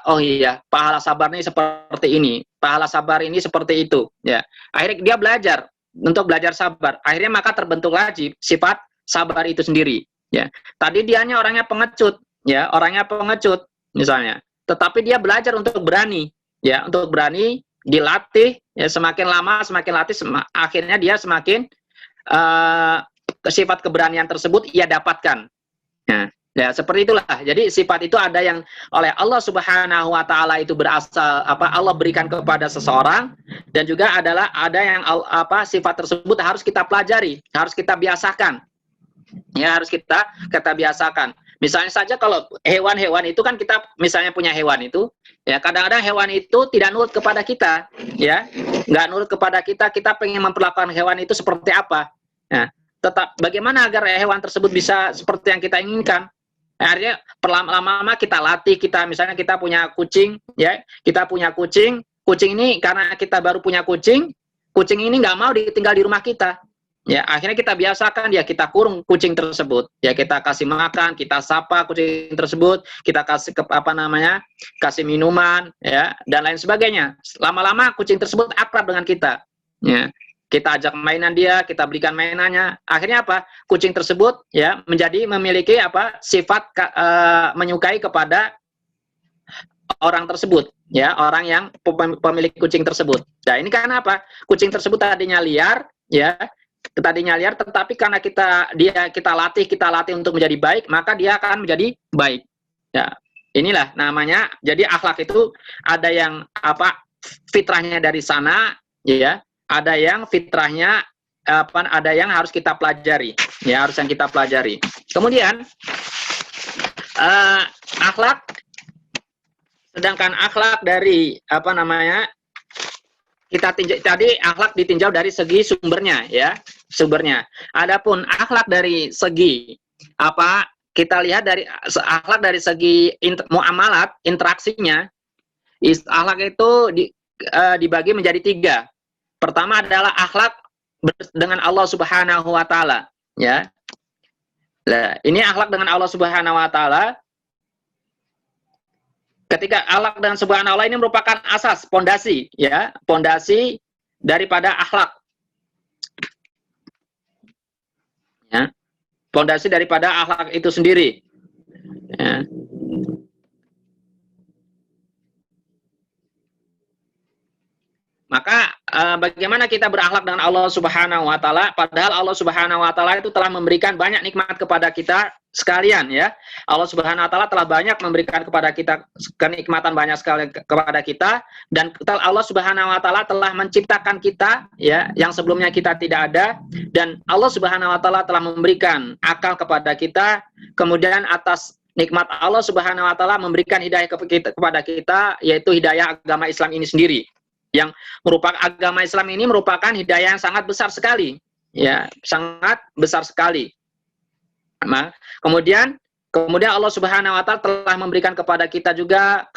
oh iya, pahala sabar ini seperti ini, pahala sabar ini seperti itu, ya, akhirnya dia belajar untuk belajar sabar, akhirnya maka terbentuk lagi sifat sabar itu sendiri, ya. Tadi dianya orangnya pengecut, ya, orangnya pengecut misalnya, tetapi dia belajar untuk berani, ya, untuk berani, dilatih, ya, semakin lama semakin latih, akhirnya dia semakin sifat keberanian tersebut ia dapatkan. Nah, ya, seperti itulah. Jadi sifat itu ada yang oleh Allah Subhanahu Wa Taala itu berasal Allah berikan kepada seseorang, dan juga ada yang sifat tersebut harus kita pelajari, harus kita biasakan. Ya, harus kita biasakan. Misalnya saja kalau hewan-hewan itu kan, kita misalnya punya hewan itu, ya, kadang-kadang hewan itu tidak nurut kepada kita, ya, nggak nurut kepada kita, kita pengen memperlakukan hewan itu seperti apa. Nah, tetap bagaimana agar hewan tersebut bisa seperti yang kita inginkan. Akhirnya lama-lama kita latih, misalnya kita punya kucing, ya, kita punya kucing ini karena kita baru punya kucing ini nggak mau ditinggal di rumah kita. Ya, akhirnya kita biasakan, ya, kita kurung kucing tersebut, ya, kita kasih makan, kita sapa kucing tersebut, kita kasih kasih minuman, ya, dan lain sebagainya. Lama-lama kucing tersebut akrab dengan kita, ya, kita ajak mainan dia, kita belikan mainannya, akhirnya kucing tersebut, ya, memiliki sifat menyukai kepada orang tersebut, ya, orang yang pemilik kucing tersebut. Nah, ini karena kucing tersebut tadinya liar, ya, tetapi karena kita latih untuk menjadi baik, maka dia akan menjadi baik. Ya, inilah namanya. Jadi akhlak itu ada yang fitrahnya dari sana, ya, ada yang fitrahnya ada yang harus kita pelajari, ya, harus yang kita pelajari. Kemudian akhlak, sedangkan akhlak dari kita tadi akhlak ditinjau dari segi sumbernya, ya, sumbernya. Adapun akhlak dari segi kita lihat dari akhlak dari segi muamalat, interaksinya, akhlak itu dibagi menjadi 3. Pertama adalah akhlak dengan Allah Subhanahu Wa Taala, ya. Nah, ini akhlak dengan Allah Subhanahu Wa Taala. Ketika akhlak dengan Subhanahu Allah ini merupakan asas, pondasi, ya, pondasi daripada akhlak, ya, pondasi daripada akhlak itu sendiri, ya. Maka bagaimana kita berakhlak dengan Allah Subhanahu Wa Taala? Padahal Allah Subhanahu Wa Taala itu telah memberikan banyak nikmat kepada kita sekalian, ya. Allah Subhanahu Wa Taala telah banyak memberikan kepada kita kenikmatan banyak sekali kepada kita, dan Allah Subhanahu Wa Taala telah menciptakan kita, ya, yang sebelumnya kita tidak ada, dan Allah Subhanahu Wa Taala telah memberikan akal kepada kita. Kemudian atas nikmat Allah Subhanahu Wa Taala memberikan hidayah kepada kita, yaitu hidayah agama Islam ini sendiri. Yang merupakan agama Islam ini merupakan hidayah yang sangat besar sekali, ya, sangat besar sekali. Nah, kemudian Allah Subhanahu Wa Taala telah memberikan kepada kita juga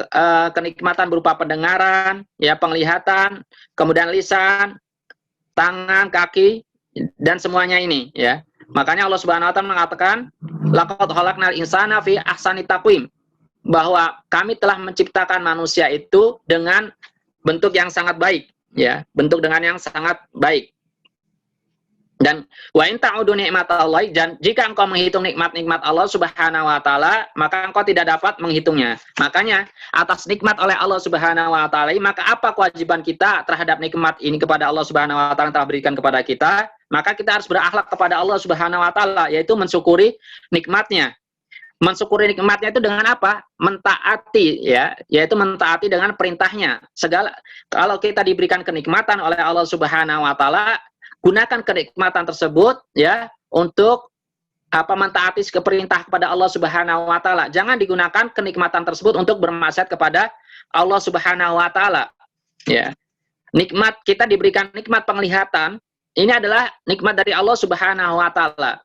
kenikmatan berupa pendengaran, ya, penglihatan, kemudian lisan, tangan, kaki, dan semuanya ini, ya. Makanya Allah Subhanahu Wa Taala mengatakan, laqad khalaqnal insana fi ahsani taqwim. bahwa kami telah menciptakan manusia itu dengan bentuk yang sangat baik, ya, bentuk dengan yang sangat baik. Dan wa in ta'udu nikmatallahi, dan jika engkau menghitung nikmat-nikmat Allah Subhanahu wa taala, maka engkau tidak dapat menghitungnya. Makanya atas nikmat oleh Allah Subhanahu wa taala, maka apa kewajiban kita terhadap nikmat ini kepada Allah Subhanahu wa taala yang telah berikan kepada kita? Maka kita harus berakhlak kepada Allah Subhanahu wa taala, yaitu mensyukuri nikmatnya. Mensyukuri nikmatnya itu dengan apa? Mentaati, ya, yaitu mentaati dengan perintahnya. Segala kalau kita diberikan kenikmatan oleh Allah Subhanahu wa taala, gunakan kenikmatan tersebut, ya, untuk mentaati perintah kepada Allah Subhanahu wa taala. Jangan digunakan kenikmatan tersebut untuk bermaksiat kepada Allah Subhanahu wa taala. Ya. Nikmat, kita diberikan nikmat penglihatan, ini adalah nikmat dari Allah Subhanahu wa taala.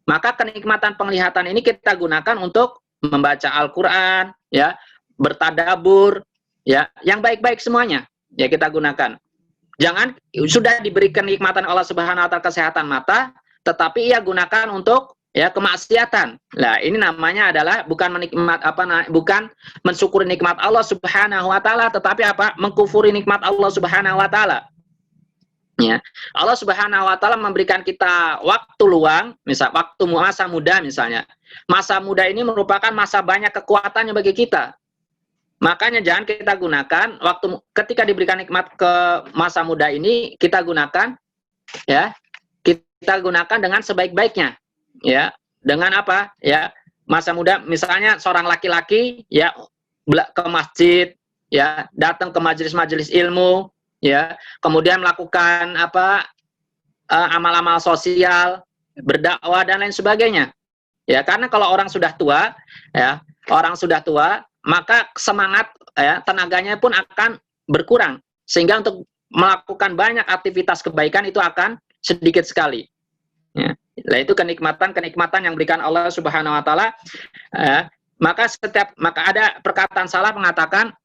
Maka kenikmatan penglihatan ini kita gunakan untuk membaca Al-Qur'an, ya, bertadabur, ya, yang baik-baik semuanya, ya, kita gunakan. Jangan sudah diberi kenikmatan Allah Subhanahu wa taala kesehatan mata, tetapi ia gunakan untuk, ya, kemaksiatan. Nah, ini namanya adalah bukan menikmat bukan mensyukuri nikmat Allah Subhanahu wa taala, tetapi mengkufuri nikmat Allah Subhanahu wa taala. Ya. Allah Subhanahu wa taala memberikan kita waktu luang, misal waktu masa muda misalnya. Masa muda ini merupakan masa banyak kekuatannya bagi kita. Makanya jangan kita gunakan waktu ketika diberikan nikmat ke masa muda ini, kita gunakan, ya, kita gunakan dengan sebaik-baiknya, ya. Dengan apa? Ya, masa muda misalnya seorang laki-laki, ya, ke masjid, ya, datang ke majelis-majelis ilmu, ya, kemudian melakukan amal-amal sosial, berdakwah dan lain sebagainya. Ya, karena kalau orang sudah tua, ya, maka semangat, ya, tenaganya pun akan berkurang, sehingga untuk melakukan banyak aktivitas kebaikan itu akan sedikit sekali. Ya. Nah, itu kenikmatan yang diberikan Allah Subhanahu wa taala. Maka ada perkataan salah mengatakan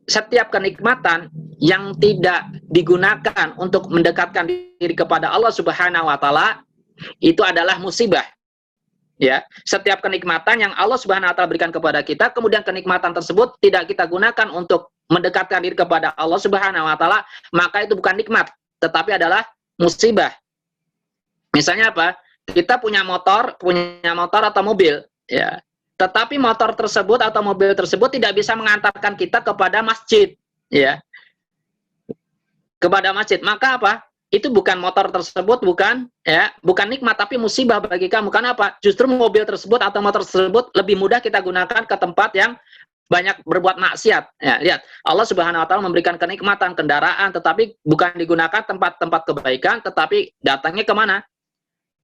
setiap kenikmatan yang tidak digunakan untuk mendekatkan diri kepada Allah Subhanahu wa taala itu adalah musibah. Ya, setiap kenikmatan yang Allah Subhanahu wa taala berikan kepada kita, kemudian kenikmatan tersebut tidak kita gunakan untuk mendekatkan diri kepada Allah Subhanahu wa taala, maka itu bukan nikmat, tetapi adalah musibah. Misalnya apa? Kita punya motor atau mobil, ya. Tetapi motor tersebut atau mobil tersebut tidak bisa mengantarkan kita kepada masjid, ya. Kepada masjid, maka apa? Itu bukan motor tersebut, bukan nikmat, tapi musibah bagi kamu. Karena apa? Justru mobil tersebut atau motor tersebut lebih mudah kita gunakan ke tempat yang banyak berbuat maksiat. Ya, lihat, Allah Subhanahu wa taala memberikan kenikmatan kendaraan, tetapi bukan digunakan tempat-tempat kebaikan, tetapi datangnya kemana?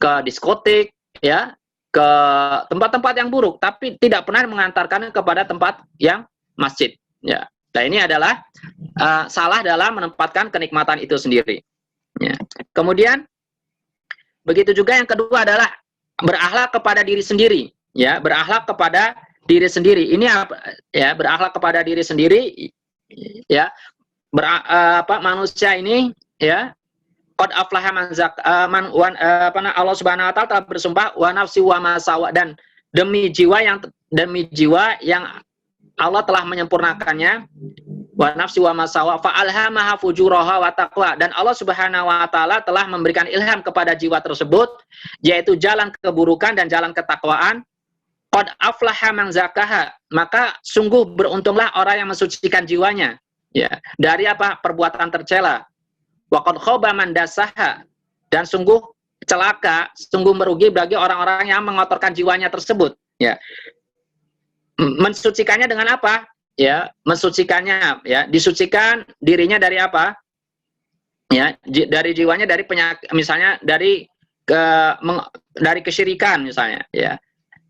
Ke diskotik, ya, ke tempat-tempat yang buruk, tapi tidak pernah mengantarkannya kepada tempat yang masjid. Ya. Nah, ini adalah salah dalam menempatkan kenikmatan itu sendiri. Ya. Kemudian begitu juga yang kedua adalah berakhlak kepada diri sendiri, ya, berakhlak kepada diri sendiri. Ini apa? Ya, berakhlak kepada diri sendiri, ya. Manusia ini, ya, qad aflaha Allah Subhanahu wa taala telah bersumpah wa nafsi wa ma sawa, dan demi jiwa yang Allah telah menyempurnakannya, wa nafsi wa masawa fa alhamaha fujuraha wa taqwa, dan Allah Subhanahu wa taala telah memberikan ilham kepada jiwa tersebut, yaitu jalan keburukan dan jalan ketakwaan. Qad aflaha man zakaha, maka sungguh beruntunglah orang yang mensucikan jiwanya, ya, dari perbuatan tercela. Wa qad khaba man dasaha, dan sungguh celaka, sungguh merugi bagi orang-orang yang mengotorkan jiwanya tersebut, ya. Mensucikannya dengan apa? Ya, mensucikannya, ya, disucikan dirinya dari apa? Ya, dari jiwanya dari penyakit, misalnya dari kesyirikan misalnya, ya.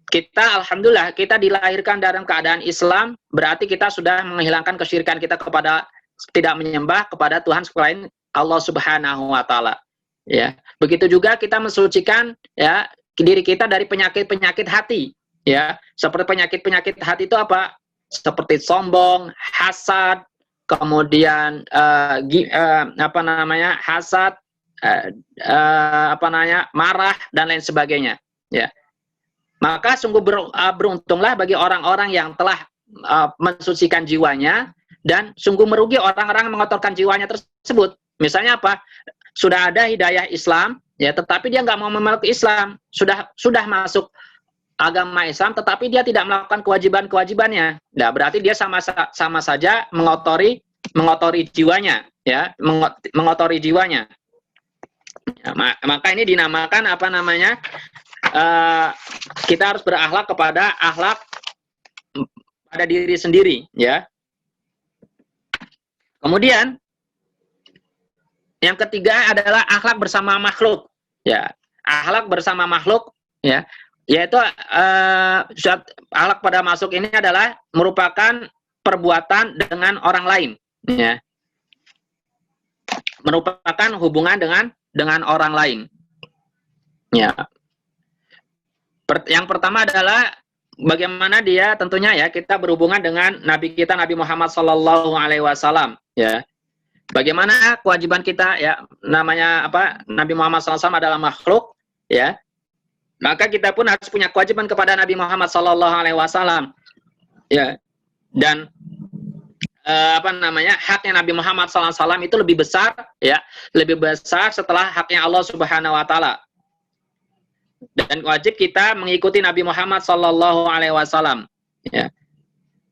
Kita alhamdulillah kita dilahirkan dalam keadaan Islam, berarti kita sudah menghilangkan kesyirikan kita kepada tidak menyembah kepada Tuhan selain Allah Subhanahu wa taala. Ya. Begitu juga kita mensucikan, ya, diri kita dari penyakit-penyakit hati, ya. Seperti penyakit-penyakit hati itu apa? Seperti sombong, hasad, kemudian hasad, marah dan lain sebagainya, ya. Maka sungguh beruntunglah bagi orang-orang yang telah mensucikan jiwanya, dan sungguh merugi orang-orang yang mengotorkan jiwanya tersebut. Misalnya apa? Sudah ada hidayah Islam, ya, tetapi dia nggak mau memeluk Islam. Sudah masuk agama Islam, tetapi dia tidak melakukan kewajiban-kewajibannya. Nah, berarti dia sama saja mengotori jiwanya, ya, mengotori jiwanya. Ya, maka ini dinamakan apa namanya? Kita harus berakhlak kepada akhlak pada diri sendiri, ya. Kemudian yang ketiga adalah akhlak bersama makhluk, ya. Akhlak bersama makhluk, ya, yaitu akhlak pada makhluk ini adalah merupakan perbuatan dengan orang lain, ya. Merupakan hubungan dengan orang lain, ya. Yang pertama adalah bagaimana dia tentunya, ya, kita berhubungan dengan Nabi kita Nabi Muhammad SAW, ya. Bagaimana kewajiban kita, ya, namanya apa? Nabi Muhammad SAW adalah makhluk, ya. Maka kita pun harus punya kewajiban kepada Nabi Muhammad SAW, ya. Dan apa namanya, haknya Nabi Muhammad SAW itu lebih besar, ya, lebih besar setelah haknya Allah Subhanahu Wa Taala. Dan wajib kita mengikuti Nabi Muhammad SAW, ya.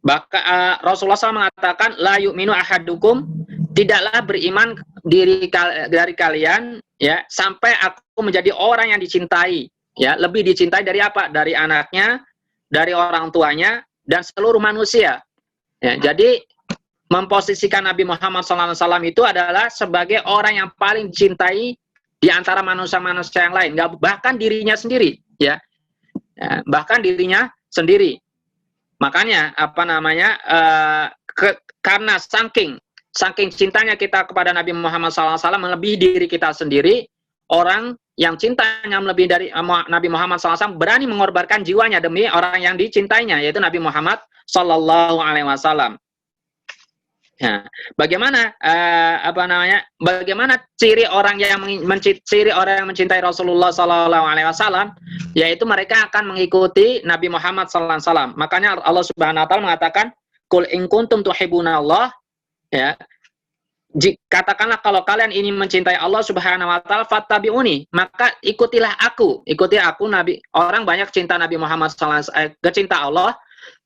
Bahkan Rasulullah SAW mengatakan, la yu'minu ahadukum, tidaklah beriman dari kalian, ya, sampai aku menjadi orang yang dicintai, ya, lebih dicintai dari apa? Dari anaknya, dari orang tuanya, dan seluruh manusia, ya. Jadi memposisikan Nabi Muhammad SAW itu adalah sebagai orang yang paling dicintai di antara manusia-manusia yang lain, bahkan dirinya sendiri, ya. Bahkan dirinya sendiri. Makanya apa namanya, karena saking cintanya kita kepada Nabi Muhammad SAW melebihi diri kita sendiri, orang yang cintanya melebihi dari Nabi Muhammad SAW berani mengorbankan jiwanya demi orang yang dicintainya, yaitu Nabi Muhammad SAW. Ya, bagaimana apa namanya? Bagaimana ciri orang yang mencintai Rasulullah SAW, yaitu mereka akan mengikuti Nabi Muhammad SAW. Makanya Allah Subhanahu Wa Taala mengatakan, "Qul in kuntum tuhibbunallah", ya. Katakanlah kalau kalian ini mencintai Allah Subhanahu Wa Taala, fattabi'uni, maka ikutilah aku. Ikuti aku, Nabi. Orang banyak cinta Nabi Muhammad SAW, kecinta Allah,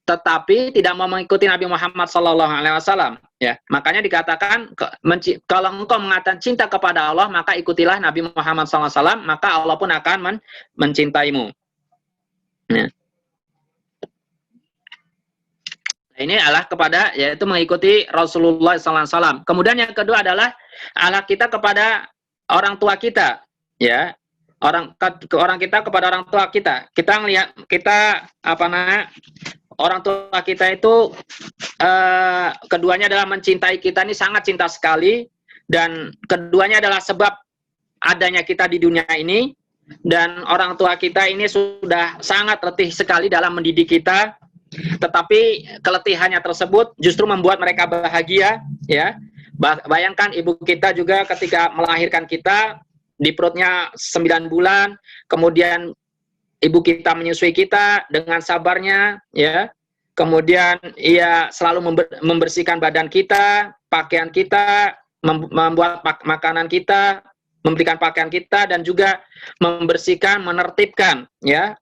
tetapi tidak mau mengikuti Nabi Muhammad SAW, ya. Makanya dikatakan, kalau engkau mengatakan cinta kepada Allah, maka ikutilah Nabi Muhammad SAW, maka Allah pun akan mencintaimu. Ya. Ini adalah kepada, yaitu mengikuti Rasulullah SAW. Kemudian yang kedua adalah akhlak kita kepada orang tua kita, ya. Orang kita kepada orang tua kita. Kita melihat, kita apa namanya, orang tua kita itu keduanya adalah mencintai kita, ini sangat cinta sekali, dan keduanya adalah sebab adanya kita di dunia ini, dan orang tua kita ini sudah sangat letih sekali dalam mendidik kita, tetapi keletihannya tersebut justru membuat mereka bahagia, ya. Bayangkan ibu kita juga ketika melahirkan kita di perutnya 9 bulan, kemudian ibu kita menyusui kita dengan sabarnya, ya. Kemudian ia selalu membersihkan badan kita, pakaian kita, membuat makanan kita, memberikan pakaian kita, dan juga membersihkan, menertibkan, ya,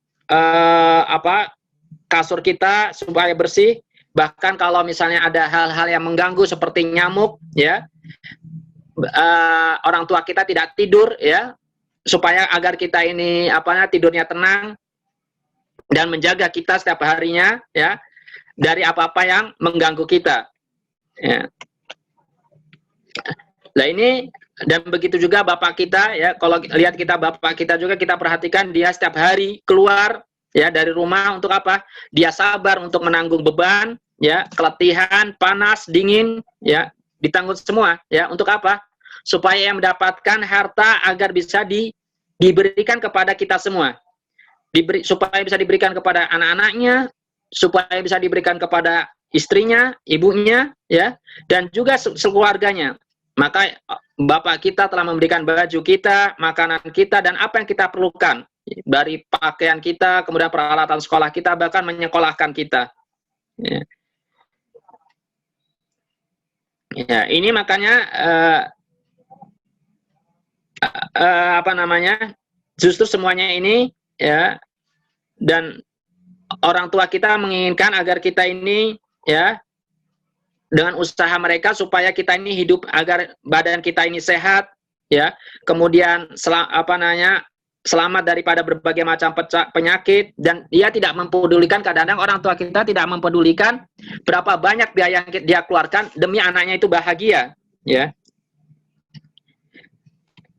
kasur kita supaya bersih. Bahkan kalau misalnya ada hal-hal yang mengganggu seperti nyamuk, ya, orang tua kita tidak tidur, ya, supaya agar kita ini tidurnya tenang dan menjaga kita setiap harinya, ya, dari apa-apa yang mengganggu kita, ya. Nah ini, dan begitu juga bapak kita, ya. Kalau lihat kita bapak kita juga, kita perhatikan dia setiap hari keluar, ya, dari rumah untuk apa? Dia sabar untuk menanggung beban, ya, keletihan, panas, dingin, ya, ditanggung semua, ya. Untuk apa? Supaya mendapatkan harta agar bisa diberikan kepada kita semua. Supaya bisa diberikan kepada anak-anaknya, supaya bisa diberikan kepada istrinya, ibunya, ya, dan juga sekeluarganya. Maka bapak kita telah memberikan baju kita, makanan kita, dan apa yang kita perlukan, dari pakaian kita, kemudian peralatan sekolah kita, bahkan menyekolahkan kita. Ya. Ya, ini makanya justru semuanya ini ya, dan orang tua kita menginginkan agar kita ini ya, dengan usaha mereka supaya kita ini hidup, agar badan kita ini sehat ya, kemudian selamat daripada berbagai macam penyakit, dan dia tidak mempedulikan, kadang-kadang orang tua kita tidak mempedulikan berapa banyak biaya yang dia keluarkan demi anaknya itu bahagia ya.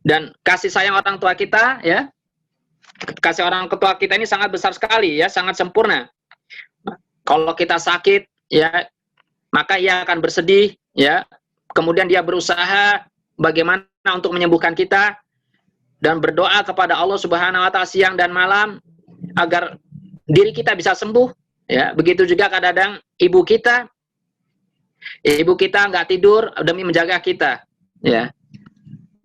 Dan kasih sayang orang tua kita ya, kasih orang tua kita ini sangat besar sekali ya, sangat sempurna. Kalau kita sakit ya, maka ia akan bersedih ya, kemudian dia berusaha bagaimana untuk menyembuhkan kita dan berdoa kepada Allah Subhanahu wa taala siang dan malam agar diri kita bisa sembuh ya. Begitu juga kadang-kadang ibu kita nggak tidur demi menjaga kita ya.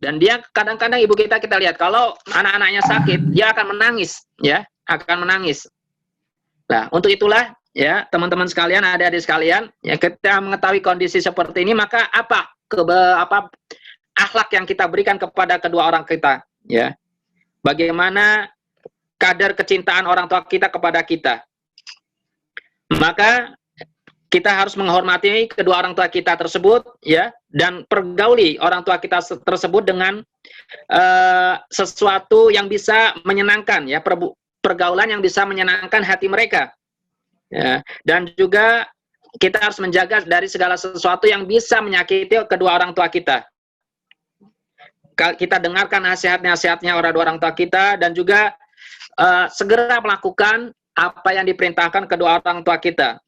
Dan dia kadang-kadang ibu kita lihat kalau anak-anaknya sakit, dia akan menangis ya, akan menangis. Nah, untuk itulah ya, teman-teman sekalian, adik-adik sekalian, ya, kita mengetahui kondisi seperti ini, maka apa akhlak yang kita berikan kepada kedua orang kita ya. Bagaimana kadar kecintaan orang tua kita kepada kita. Maka kita harus menghormati kedua orang tua kita tersebut ya, dan pergauli orang tua kita tersebut dengan sesuatu yang bisa menyenangkan ya, pergaulan yang bisa menyenangkan hati mereka ya. Dan juga kita harus menjaga dari segala sesuatu yang bisa menyakiti kedua orang tua kita. Kita dengarkan nasihat-nasihatnya orang tua kita, dan juga segera melakukan apa yang diperintahkan kedua orang tua kita.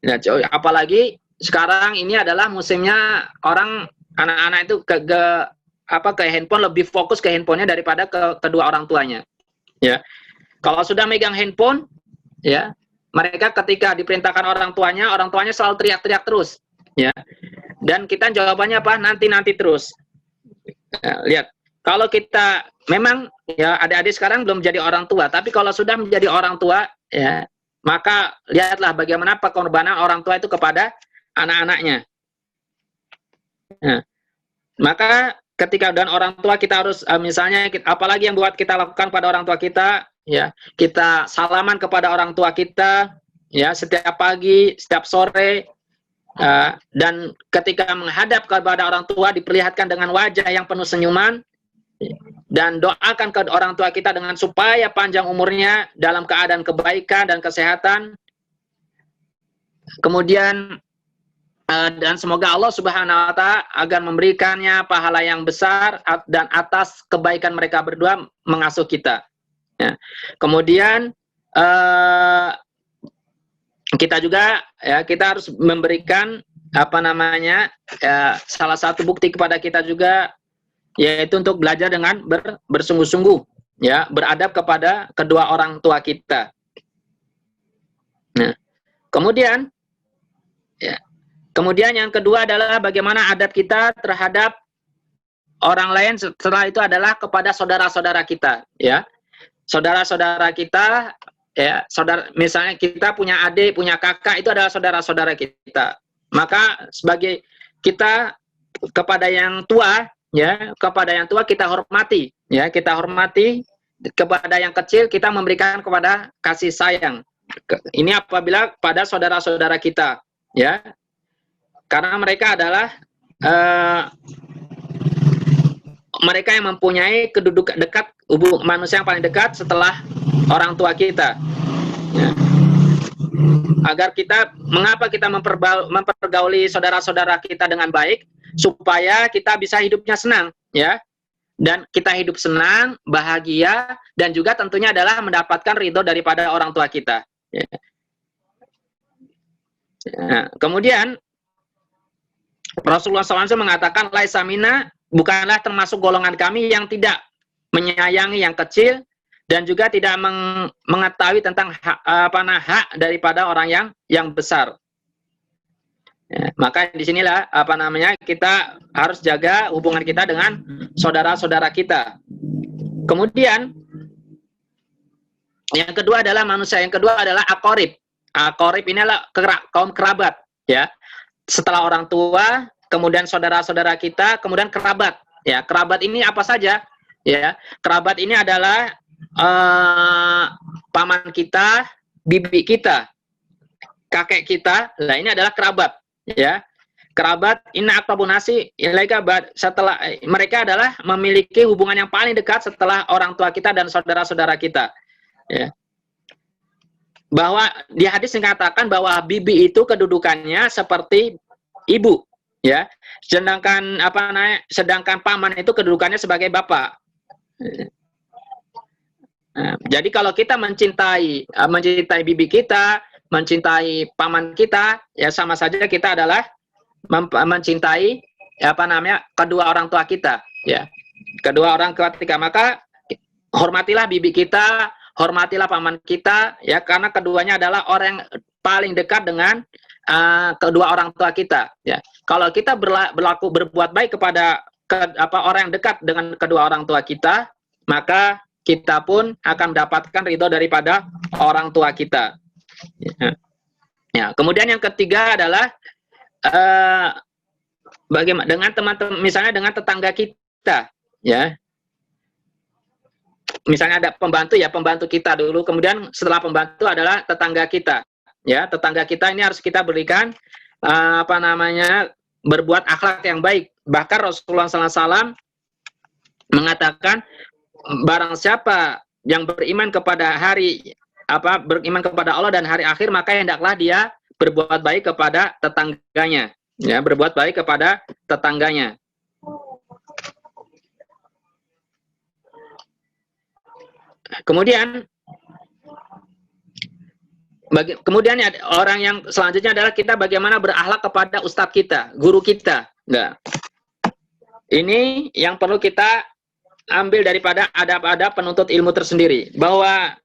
Ya, apalagi sekarang ini adalah musimnya anak-anak itu ke handphone, lebih fokus ke handphonenya daripada ke kedua orang tuanya. Ya, kalau sudah megang handphone, ya, mereka ketika diperintahkan orang tuanya selalu teriak-teriak terus. Ya, dan kita jawabannya apa? Nanti terus. Ya, lihat, kalau kita memang ya, adik-adik sekarang belum menjadi orang tua, tapi kalau sudah menjadi orang tua ya, maka lihatlah bagaimana pengorbanan orang tua itu kepada anak-anaknya. Nah, maka ketika dan orang tua kita harus misalnya, apalagi yang buat kita lakukan pada orang tua kita ya, kita salaman kepada orang tua kita ya, setiap pagi, setiap sore. Dan ketika menghadap kepada orang tua diperlihatkan dengan wajah yang penuh senyuman, dan doakan ke orang tua kita dengan supaya panjang umurnya dalam keadaan kebaikan dan kesehatan. Kemudian dan semoga Allah Subhanahu wa taala agar memberikannya pahala yang besar dan atas kebaikan mereka berdua mengasuh kita ya. Kemudian kita juga ya, kita harus memberikan salah satu bukti kepada kita juga, yaitu untuk belajar dengan bersungguh-sungguh ya, beradab kepada kedua orang tua kita. Nah, kemudian yang kedua adalah bagaimana adab kita terhadap orang lain. Setelah itu adalah kepada saudara-saudara kita ya. Saudara-saudara kita ya, misalnya kita punya adik, punya kakak, itu adalah saudara-saudara kita. Maka sebagai kita kepada yang tua ya, kepada yang tua kita hormati ya, kita hormati. Kepada yang kecil kita memberikan kepada kasih sayang. Ini apabila pada saudara-saudara kita ya, karena mereka adalah mereka yang mempunyai kedudukan dekat, manusia yang paling dekat setelah orang tua kita ya. Agar kita, mengapa kita mempergauli saudara-saudara kita dengan baik, supaya kita bisa hidupnya senang ya, dan kita hidup senang, bahagia, dan juga tentunya adalah mendapatkan ridho daripada orang tua kita ya. Nah, kemudian Rasulullah SAW mengatakan, laisa minna, bukanlah termasuk golongan kami yang tidak menyayangi yang kecil dan juga tidak mengetahui tentang hak daripada orang yang besar. Ya, maka disinilah kita harus jaga hubungan kita dengan saudara-saudara kita. Kemudian Yang kedua adalah manusia. Yang kedua adalah aqarib. Aqarib ini adalah kaum kerabat, ya. Setelah orang tua, kemudian saudara-saudara kita, kemudian kerabat. Ya, kerabat ini apa saja? Ya, kerabat ini adalah paman kita, bibi kita, kakek kita. Nah, ini adalah kerabat, ya. Kerabat inna aqrabun nasi ilaika setelah mereka adalah memiliki hubungan yang paling dekat setelah orang tua kita dan saudara-saudara kita. Ya. Bahwa di hadis dikatakan bahwa bibi itu kedudukannya seperti ibu, ya. Sedangkan paman itu kedudukannya sebagai bapak. Nah, jadi kalau kita mencintai bibi kita, mencintai paman kita, ya sama saja kita adalah mencintai kedua orang tua kita, ya. Kedua orang tua kita, maka hormatilah bibi kita, hormatilah paman kita, ya, karena keduanya adalah orang yang paling dekat dengan kedua orang tua kita, ya. Kalau kita berbuat baik kepada orang yang dekat dengan kedua orang tua kita, maka kita pun akan mendapatkan ridho daripada orang tua kita. Ya. Ya. Kemudian yang ketiga adalah bagaimana dengan teman-teman, misalnya dengan tetangga kita, ya. Misalnya ada pembantu, ya, pembantu kita dulu, kemudian setelah pembantu adalah tetangga kita, ya. Tetangga kita ini harus kita berikan berbuat akhlak yang baik. Bahkan Rasulullah SAW mengatakan, barang siapa yang beriman kepada beriman kepada Allah dan hari akhir, maka hendaklah dia berbuat baik kepada tetangganya, ya, berbuat baik kepada tetangganya. Kemudian orang yang selanjutnya adalah kita bagaimana berakhlak kepada ustadz kita, guru kita. Nah, ini yang perlu kita ambil daripada adab-adab penuntut ilmu tersendiri, bahwa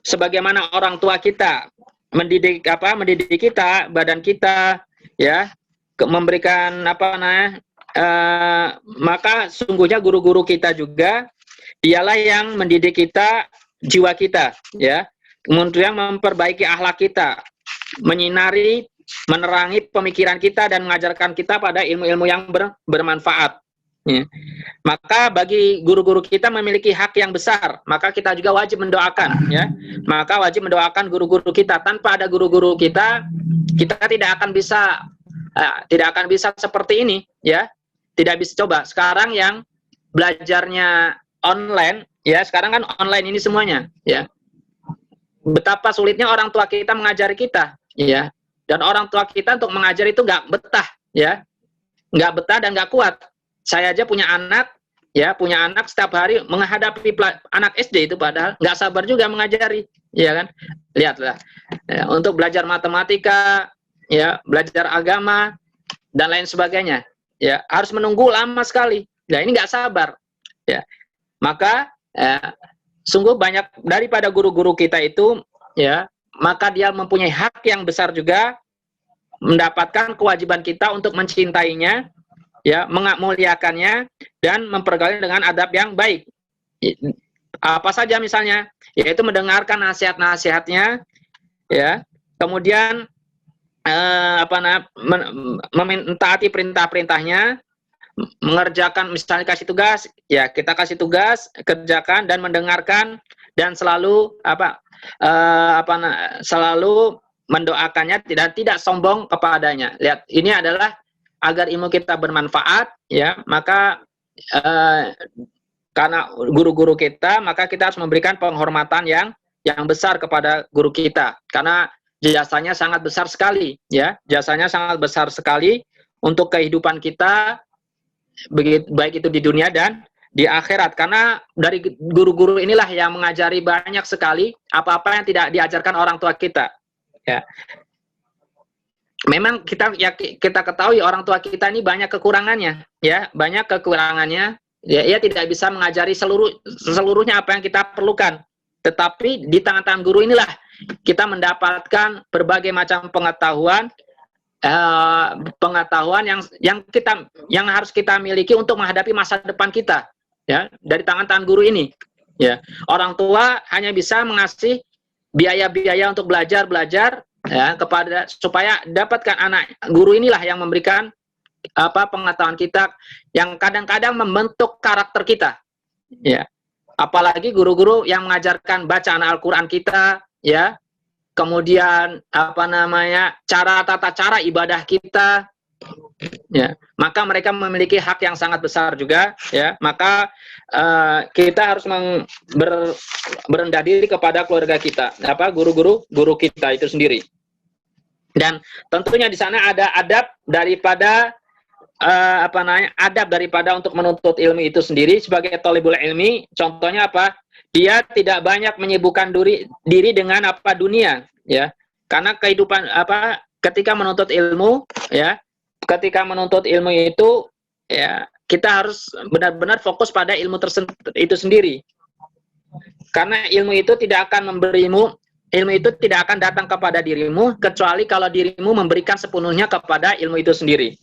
sebagaimana orang tua kita mendidik kita, badan kita, ya, memberikan maka sungguhnya guru-guru kita juga dialah yang mendidik kita, jiwa kita, ya. Kemudian memperbaiki akhlak kita, menyinari, menerangi pemikiran kita dan mengajarkan kita pada ilmu-ilmu yang bermanfaat. Ya. Maka bagi guru-guru kita memiliki hak yang besar, maka kita juga wajib mendoakan, ya. Maka wajib mendoakan guru-guru kita. Tanpa ada guru-guru kita tidak akan bisa seperti ini, ya. Tidak bisa. Coba sekarang yang belajarnya online, ya, sekarang kan online ini semuanya, ya. Betapa sulitnya orang tua kita mengajari kita, ya. Dan orang tua kita untuk mengajar itu nggak betah, ya. Nggak betah dan nggak kuat. Saya aja punya anak setiap hari menghadapi anak SD itu, padahal nggak sabar juga mengajari, ya kan? Lihatlah, ya, untuk belajar matematika, ya, belajar agama dan lain sebagainya, ya, harus menunggu lama sekali. Nah, ini nggak sabar, ya. Maka sungguh banyak daripada guru-guru kita itu, ya, maka dia mempunyai hak yang besar juga, mendapatkan kewajiban kita untuk mencintainya, ya, memuliakannya dan mempergaulinya dengan adab yang baik. Apa saja misalnya, yaitu mendengarkan nasihat-nasihatnya, ya, kemudian mentaati perintah-perintahnya, mengerjakan, misalnya kasih tugas, ya, kita kasih tugas, kerjakan dan mendengarkan, dan selalu selalu mendoakannya dan tidak sombong kepadanya. Lihat, ini adalah agar ilmu kita bermanfaat, ya. Maka karena guru-guru kita, maka kita harus memberikan penghormatan yang besar kepada guru kita, karena jasanya sangat besar sekali, ya. Jasanya sangat besar sekali untuk kehidupan kita, baik itu di dunia dan di akhirat, karena dari guru-guru inilah yang mengajari banyak sekali apa-apa yang tidak diajarkan orang tua kita, ya. Memang kita ketahui orang tua kita ini banyak kekurangannya, ya, banyak kekurangannya, ya, ia tidak bisa mengajari seluruhnya apa yang kita perlukan, tetapi di tangan-tangan guru inilah kita mendapatkan berbagai macam pengetahuan yang harus kita miliki untuk menghadapi masa depan kita, ya, dari tangan-tangan guru ini, Ya, orang tua hanya bisa mengasih biaya-biaya untuk belajar ya kepada supaya dapatkan anak. Guru inilah yang memberikan pengetahuan kita yang kadang-kadang membentuk karakter kita. Ya. Apalagi guru-guru yang mengajarkan bacaan Al-Qur'an kita, ya. Kemudian tata cara ibadah kita, ya. Maka mereka memiliki hak yang sangat besar juga, ya. Maka kita harus berendah diri kepada keluarga kita, guru kita itu sendiri. Dan tentunya di sana ada adab daripada adab daripada untuk menuntut ilmu itu sendiri sebagai thalibul ilmi. Contohnya apa? Dia tidak banyak menyibukkan diri dengan dunia, ya. Karena kehidupan ketika menuntut ilmu, ya. Ketika menuntut ilmu itu, ya, kita harus benar-benar fokus pada ilmu itu sendiri. Karena ilmu itu tidak akan datang kepada dirimu kecuali kalau dirimu memberikan sepenuhnya kepada ilmu itu sendiri.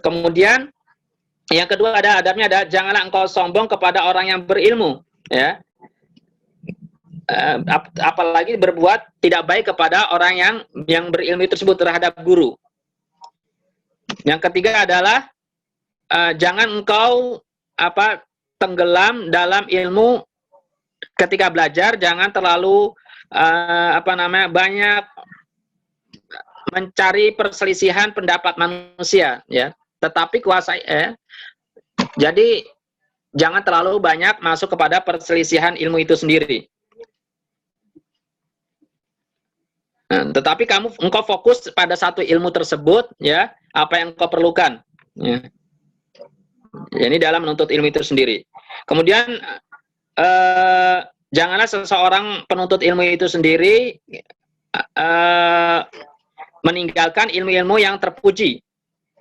Kemudian yang kedua adabnya janganlah engkau sombong kepada orang yang berilmu, ya. Apalagi berbuat tidak baik kepada orang yang berilmu tersebut terhadap guru. Yang ketiga adalah jangan engkau tenggelam dalam ilmu ketika belajar, jangan terlalu banyak mencari perselisihan pendapat manusia, ya. Tetapi kuasai, jadi jangan terlalu banyak masuk kepada perselisihan ilmu itu sendiri. Tetapi engkau fokus pada satu ilmu tersebut, ya, apa yang engkau perlukan, ya. Ini dalam menuntut ilmu itu sendiri. Kemudian janganlah seseorang penuntut ilmu itu sendiri meninggalkan ilmu-ilmu yang terpuji,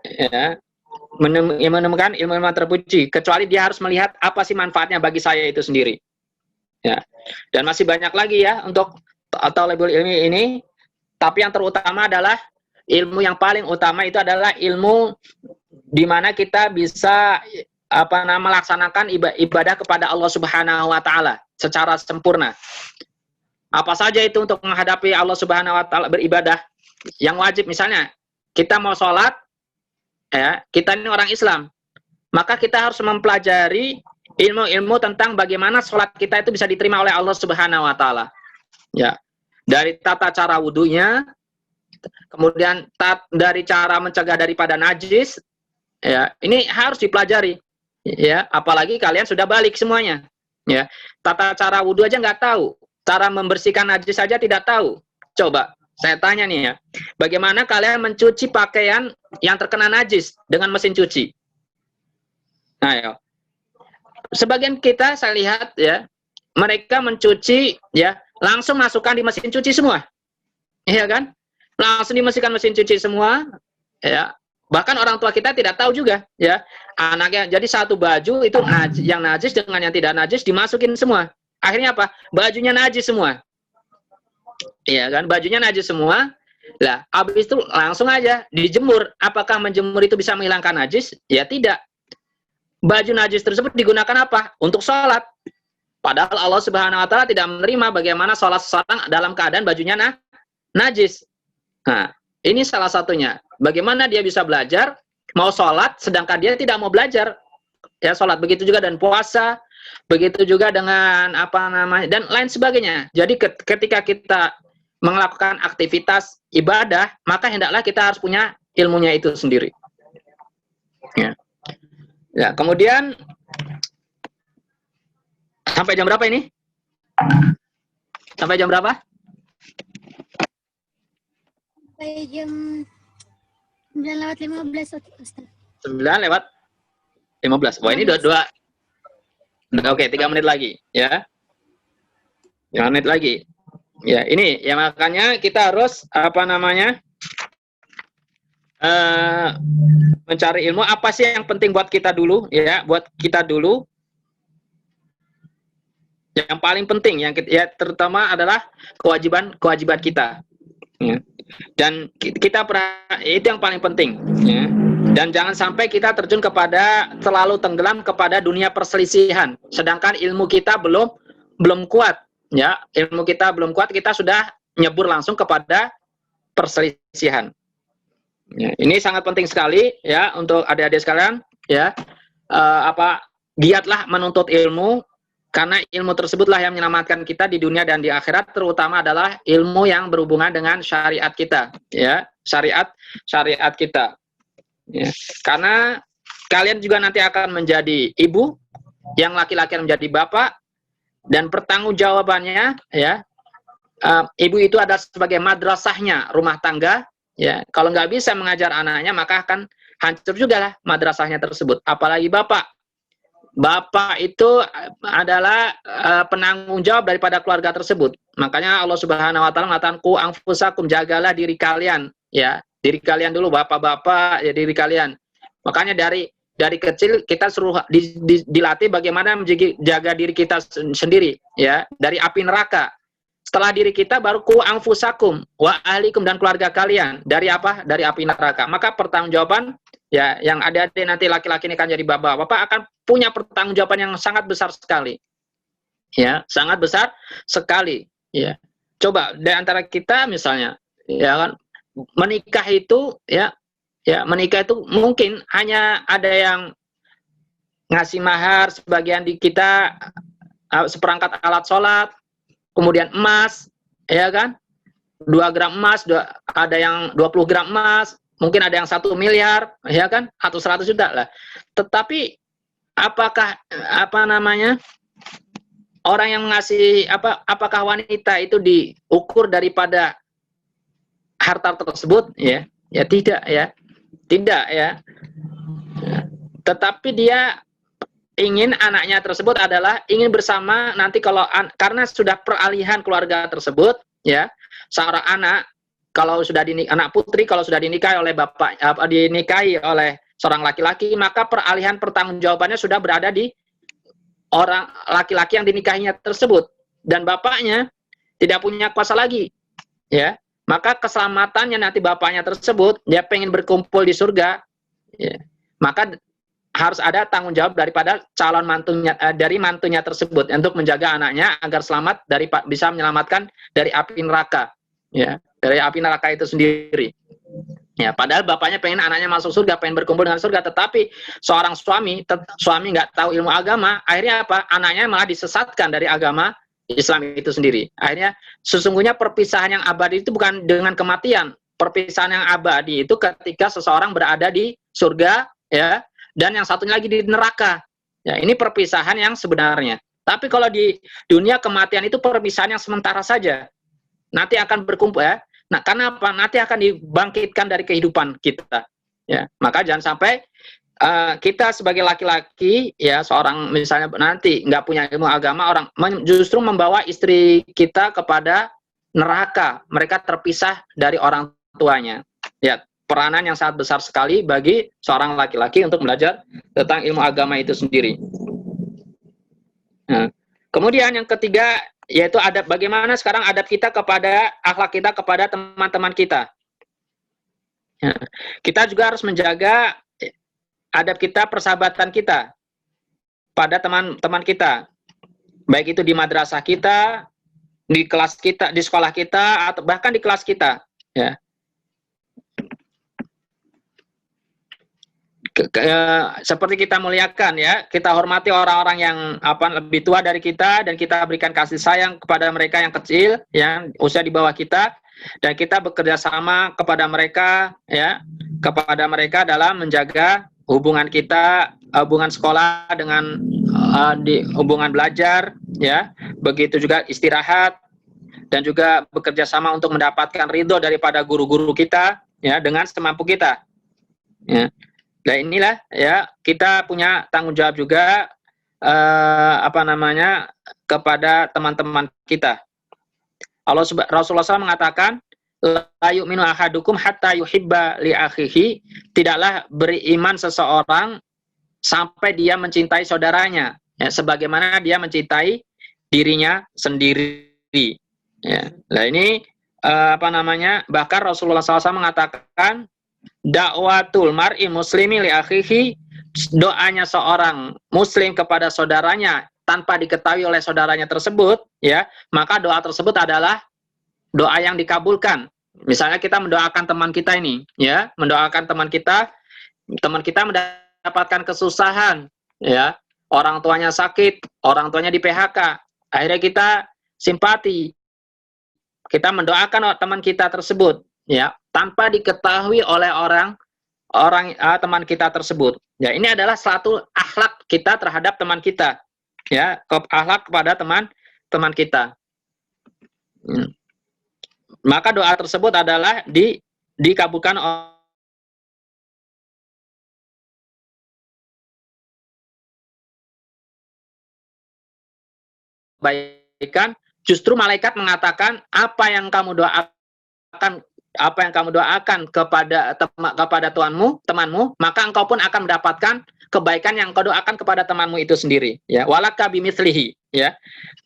ya. Menemukan ilmu yang terpuji, kecuali dia harus melihat apa sih manfaatnya bagi saya itu sendiri, ya. Dan masih banyak lagi, ya, untuk thalibul ilmi ini. Tapi yang terutama adalah ilmu yang paling utama itu adalah ilmu di mana kita bisa melaksanakan ibadah kepada Allah Subhanahu wa taala secara sempurna. Apa saja itu untuk menghadapi Allah Subhanahu wa taala beribadah yang wajib, misalnya kita mau sholat, ya, kita ini orang Islam, maka kita harus mempelajari ilmu-ilmu tentang bagaimana sholat kita itu bisa diterima oleh Allah Subhanahu wa taala, ya. Dari tata cara wudunya, kemudian dari cara mencegah daripada najis, ya, ini harus dipelajari, ya. Apalagi kalian sudah balik semuanya, ya. Tata cara wudu aja nggak tahu, cara membersihkan najis saja tidak tahu. Coba saya tanya nih, ya, bagaimana kalian mencuci pakaian yang terkena najis dengan mesin cuci? Nah, ya. Sebagian kita saya lihat, ya, mereka mencuci, ya, langsung masukkan di mesin cuci semua, iya kan? Langsung dimasukkan mesin cuci semua, ya. Bahkan orang tua kita tidak tahu juga, ya. Anaknya, jadi satu baju itu yang najis dengan yang tidak najis dimasukin semua. Akhirnya apa? Bajunya najis semua. Iya kan? Bajunya najis semua. Lah, habis itu langsung aja dijemur. Apakah menjemur itu bisa menghilangkan najis? Ya tidak. Baju najis tersebut digunakan apa? Untuk sholat. Padahal Allah Subhanahu wa taala tidak menerima bagaimana sholat seseorang dalam keadaan bajunya najis. Nah, ini salah satunya. Bagaimana dia bisa belajar, mau sholat, sedangkan dia tidak mau belajar. Ya, sholat. Begitu juga dan puasa, begitu juga dengan dan lain sebagainya. Jadi ketika kita melakukan aktivitas ibadah, maka hendaklah kita harus punya ilmunya itu sendiri. Ya. Ya, kemudian sampai jam berapa ini? Sampai jam berapa? Sampai jam 9:15, Ustaz. 9:15. Wah, ini dua. Oke, 3 menit lagi, ya. 3 menit lagi. Ya, ini ya, makanya kita harus mencari ilmu. Apa sih yang penting buat kita dulu, ya, buat kita dulu. Yang paling penting yang terutama adalah kewajiban kita, ya. Dan kita itu yang paling penting, ya. Dan jangan sampai kita terjun terlalu tenggelam kepada dunia perselisihan, sedangkan ilmu kita belum belum kuat, ya, ilmu kita belum kuat, kita sudah nyebur langsung kepada perselisihan. Ya, ini sangat penting sekali ya untuk adik-adik sekalian, ya. Giatlah menuntut ilmu, karena ilmu tersebutlah yang menyelamatkan kita di dunia dan di akhirat, terutama adalah ilmu yang berhubungan dengan syariat kita, ya, syariat kita. Ya. Karena kalian juga nanti akan menjadi ibu, yang laki-laki akan menjadi bapak, dan pertanggungjawabannya, ya, ibu itu ada sebagai madrasahnya rumah tangga, ya. Kalau nggak bisa mengajar anaknya, maka akan hancur juga lah madrasahnya tersebut. Apalagi bapak. Bapak itu adalah penanggung jawab daripada keluarga tersebut. Makanya Allah Subhanahu wa taala mengatakan qu anfusakum, jagalah diri kalian, ya. Diri kalian dulu, bapak-bapak, ya, diri kalian. Makanya dari kecil kita suruh dilatih bagaimana menjaga diri kita sendiri, ya, dari api neraka. Setelah diri kita baru qu anfusakum wa ahlikum, dan keluarga kalian dari apa? Dari api neraka. Maka pertanggungjawaban, ya, yang ada nanti laki-laki ini kan jadi bapak-bapak akan punya pertanggungjawaban yang sangat besar sekali. Ya, sangat besar sekali, ya. Coba di antara kita misalnya, ya kan, menikah itu, ya, menikah itu mungkin hanya ada yang ngasih mahar sebagian di kita, seperangkat alat sholat, kemudian emas, ya kan, 2 gram emas, ada yang 20 gram emas, mungkin ada yang 1 miliar, ya kan, atau 100 juta lah. Tetapi apakah orang yang ngasih apakah wanita itu diukur daripada harta tersebut, ya? Ya tidak, ya. Tidak, ya. Tetapi dia ingin anaknya tersebut adalah ingin bersama nanti karena sudah peralihan keluarga tersebut, ya. Seorang anak kalau sudah anak putri kalau sudah dinikahi oleh bapak, dinikahi oleh seorang laki-laki, maka peralihan pertanggungjawabannya sudah berada di orang laki-laki yang dinikahinya tersebut, dan bapaknya tidak punya kuasa lagi, ya. Maka keselamatannya nanti bapaknya tersebut, dia pengen berkumpul di surga, ya. Maka harus ada tanggung jawab daripada calon mantunya, dari mantunya tersebut untuk menjaga anaknya agar selamat bisa menyelamatkan dari api neraka, ya, dari api neraka itu sendiri. Ya, padahal bapaknya pengen anaknya masuk surga, pengen berkumpul dengan surga, tetapi seorang suami nggak tahu ilmu agama, akhirnya apa? Anaknya malah disesatkan dari agama Islam itu sendiri. Akhirnya sesungguhnya perpisahan yang abadi itu bukan dengan kematian. Perpisahan yang abadi itu ketika seseorang berada di surga, ya, dan yang satunya lagi di neraka. Ya, ini perpisahan yang sebenarnya. Tapi kalau di dunia kematian itu perpisahan yang sementara saja. Nanti akan berkumpul, ya. Nah, karena apa? Nanti akan dibangkitkan dari kehidupan kita. Ya, maka jangan sampai kita sebagai laki-laki, ya, seorang misalnya nanti nggak punya ilmu agama, orang justru membawa istri kita kepada neraka. Mereka terpisah dari orang tuanya. Ya, peranan yang sangat besar sekali bagi seorang laki-laki untuk belajar tentang ilmu agama itu sendiri. Nah, kemudian yang ketiga, yaitu adab, bagaimana sekarang adab kita kepada akhlak kita kepada teman-teman kita. Ya, kita juga harus menjaga adab kita, persahabatan kita pada teman-teman kita, baik itu di madrasah kita, di kelas kita, di sekolah kita, atau bahkan di kelas kita. Ya. Seperti kita muliakan, ya, kita hormati orang-orang yang lebih tua dari kita, dan kita berikan kasih sayang kepada mereka yang kecil, yang usia di bawah kita, dan kita bekerja sama kepada mereka, ya, kepada mereka dalam menjaga hubungan kita, hubungan sekolah dengan hubungan belajar, ya, begitu juga istirahat, dan juga bekerja sama untuk mendapatkan ridho daripada guru-guru kita, ya, dengan semampu kita, ya. Nah, inilah, ya, kita punya tanggung jawab juga kepada teman-teman kita. Rasulullah SAW mengatakan, la yu'minu ahadukum hatta yuhibba li akhihi, tidaklah beriman seseorang sampai dia mencintai saudaranya, ya, sebagaimana dia mencintai dirinya sendiri. Ya. Nah, ini bahkan Rasulullah SAW mengatakan, dakwatul mar'i muslimi li akhihi, doanya seorang muslim kepada saudaranya tanpa diketahui oleh saudaranya tersebut, ya, maka doa tersebut adalah doa yang dikabulkan. Misalnya kita mendoakan teman kita ini, ya, mendoakan teman kita mendapatkan kesusahan, ya, orang tuanya sakit, orang tuanya di PHK, akhirnya kita simpati, kita mendoakan teman kita tersebut, ya, tanpa diketahui oleh teman kita tersebut. Ya, ini adalah satu akhlak kita terhadap teman kita, ya, akhlak kepada teman kita. Maka doa tersebut adalah dikabulkan kebaikan. Justru malaikat mengatakan apa yang kamu doakan kepada temanmu, maka engkau pun akan mendapatkan kebaikan yang kau doakan kepada temanmu itu sendiri, ya. Walaka bimithlihi, ya.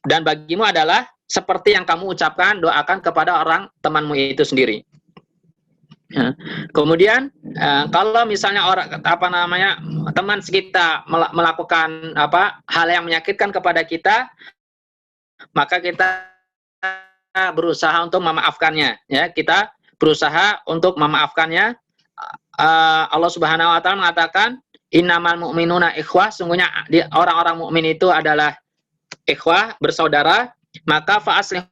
Dan bagimu adalah seperti yang kamu ucapkan, doakan kepada temanmu itu sendiri. Ya. Kemudian kalau misalnya teman kita melakukan hal yang menyakitkan kepada kita, maka kita berusaha untuk memaafkannya, ya. Kita berusaha untuk memaafkannya. Allah Subhanahu wa taala mengatakan, innamal mu'minuna ikhwah, sungguhnya orang-orang mukmin itu adalah ikhwah, bersaudara, maka fa'aslih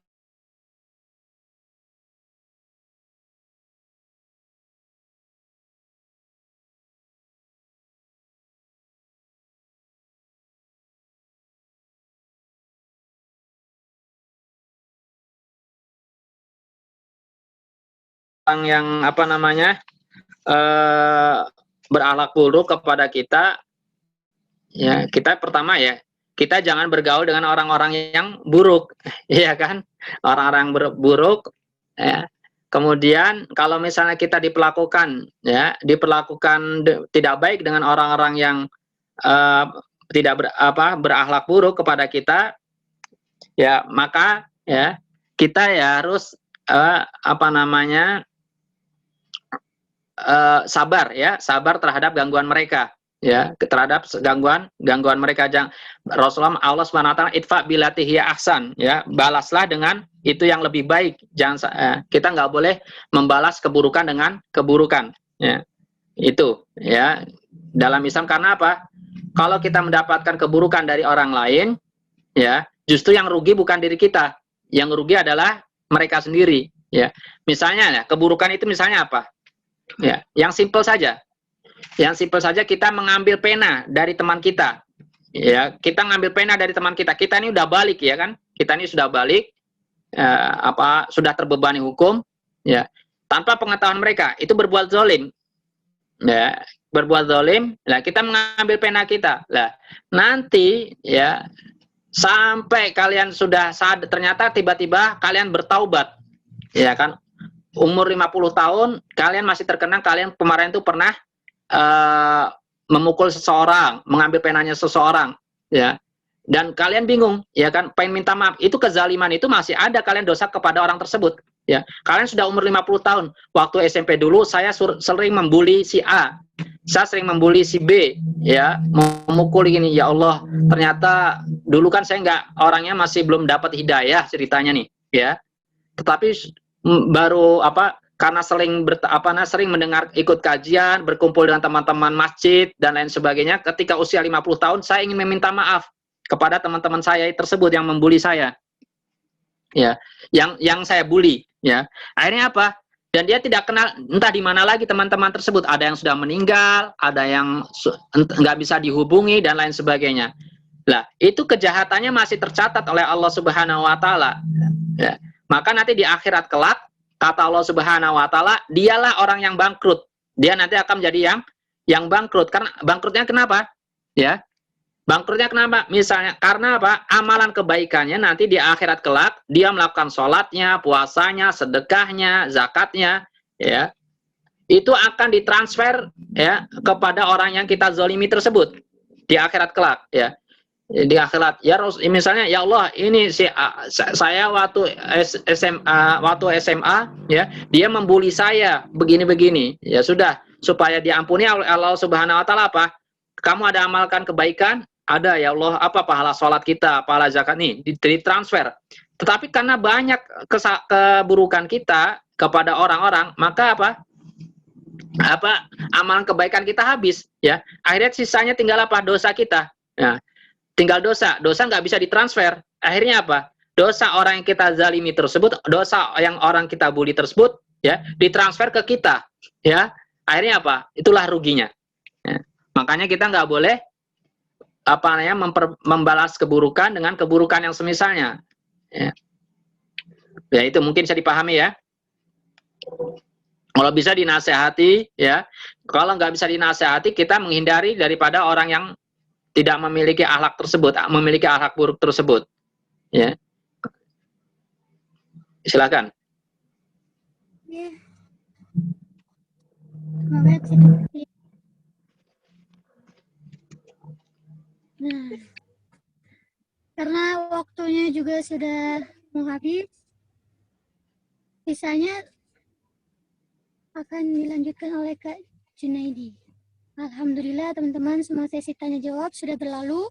yang berakhlak buruk kepada kita, ya, kita pertama, ya, kita jangan bergaul dengan orang-orang yang buruk, ya kan, orang-orang buruk, ya. Kemudian kalau misalnya kita diperlakukan tidak baik dengan orang-orang yang tidak berakhlak buruk kepada kita, ya, maka, ya, kita ya harus sabar, ya, sabar terhadap gangguan mereka, ya, terhadap gangguan mereka. Rasulullah, Allah SWT, itfa bilati hiya ahsan, ya, balaslah dengan itu yang lebih baik. Kita nggak boleh membalas keburukan dengan keburukan, ya. Itu, ya, dalam Islam. Karena apa? Kalau kita mendapatkan keburukan dari orang lain, ya, justru yang rugi bukan diri kita, yang rugi adalah mereka sendiri, ya. Misalnya, ya, keburukan itu misalnya apa? Ya, yang simpel saja. Yang simpel saja, kita mengambil pena dari teman kita. Ya, kita ngambil pena dari teman kita. Kita ini udah balik, ya kan? Kita ini sudah balik, sudah terbebani hukum, ya. Tanpa pengetahuan mereka, itu berbuat zalim. Ya, berbuat zalim. Lah, kita mengambil pena kita. Lah, nanti, ya, sampai kalian sudah sadar, ternyata tiba-tiba kalian bertaubat, ya kan? Umur 50 tahun, kalian masih terkenang kalian kemarin itu pernah memukul seseorang, mengambil penanya seseorang, ya. Dan kalian bingung, ya kan, pengen minta maaf. Itu kezaliman itu masih ada, kalian dosa kepada orang tersebut, ya. Kalian sudah umur 50 tahun. Waktu SMP dulu saya sering membuli si A. Saya sering membuli si B, ya, memukul gini. Ya Allah, ternyata dulu kan saya orangnya masih belum dapat hidayah ceritanya nih, ya. Tetapi baru karena sering mendengar, ikut kajian, berkumpul dengan teman-teman masjid dan lain sebagainya, ketika usia 50 tahun saya ingin meminta maaf kepada teman-teman saya tersebut yang membuli saya, ya, yang saya bully, ya. Akhirnya apa? Dan dia tidak kenal, entah di mana lagi teman-teman tersebut, ada yang sudah meninggal, ada yang nggak bisa dihubungi dan lain sebagainya. Lah, itu kejahatannya masih tercatat oleh Allah Subhanahu wa taala, ya. Maka nanti di akhirat kelak, kata Allah Subhanahu wa taala, dialah orang yang bangkrut. Dia nanti akan menjadi yang bangkrut. Karena bangkrutnya kenapa? Ya. Bangkrutnya kenapa? Misalnya karena apa? Amalan kebaikannya nanti di akhirat kelak, dia melakukan sholatnya, puasanya, sedekahnya, zakatnya, ya. Itu akan ditransfer, ya, kepada orang yang kita zalimi tersebut di akhirat kelak, ya. Di akhirat, ya, misalnya, ya Allah, ini saya waktu SMA, ya, dia membuli saya begini-begini, ya sudah, supaya diampuni oleh Allah Subhanahu wa taala apa? Kamu ada amalkan kebaikan, ada ya Allah apa pahala sholat kita, pahala zakat nih ditransfer. Tetapi karena banyak keburukan kita kepada orang-orang, maka apa amalan kebaikan kita habis ya. Akhirnya sisanya tinggal apa? Dosa kita. Ya, tinggal dosa nggak bisa ditransfer. Akhirnya apa? Dosa orang yang kita zalimi tersebut, dosa yang orang kita bully tersebut, ya ditransfer ke kita, ya. Akhirnya apa? Itulah ruginya. Ya. Makanya kita nggak boleh membalas keburukan dengan keburukan yang semisalnya. Ya. Ya itu mungkin bisa dipahami ya. Kalau bisa dinasehati, ya. Kalau nggak bisa dinasehati, kita menghindari daripada orang yang tidak memiliki akhlak tersebut, memiliki akhlak buruk tersebut. Ya. Silakan. Ya. Semoga bisa dimengerti. Nah, karena waktunya juga sudah mau habis, sisanya akan dilanjutkan oleh Kak Junaidi. Alhamdulillah teman-teman, semua sesi tanya jawab sudah berlalu.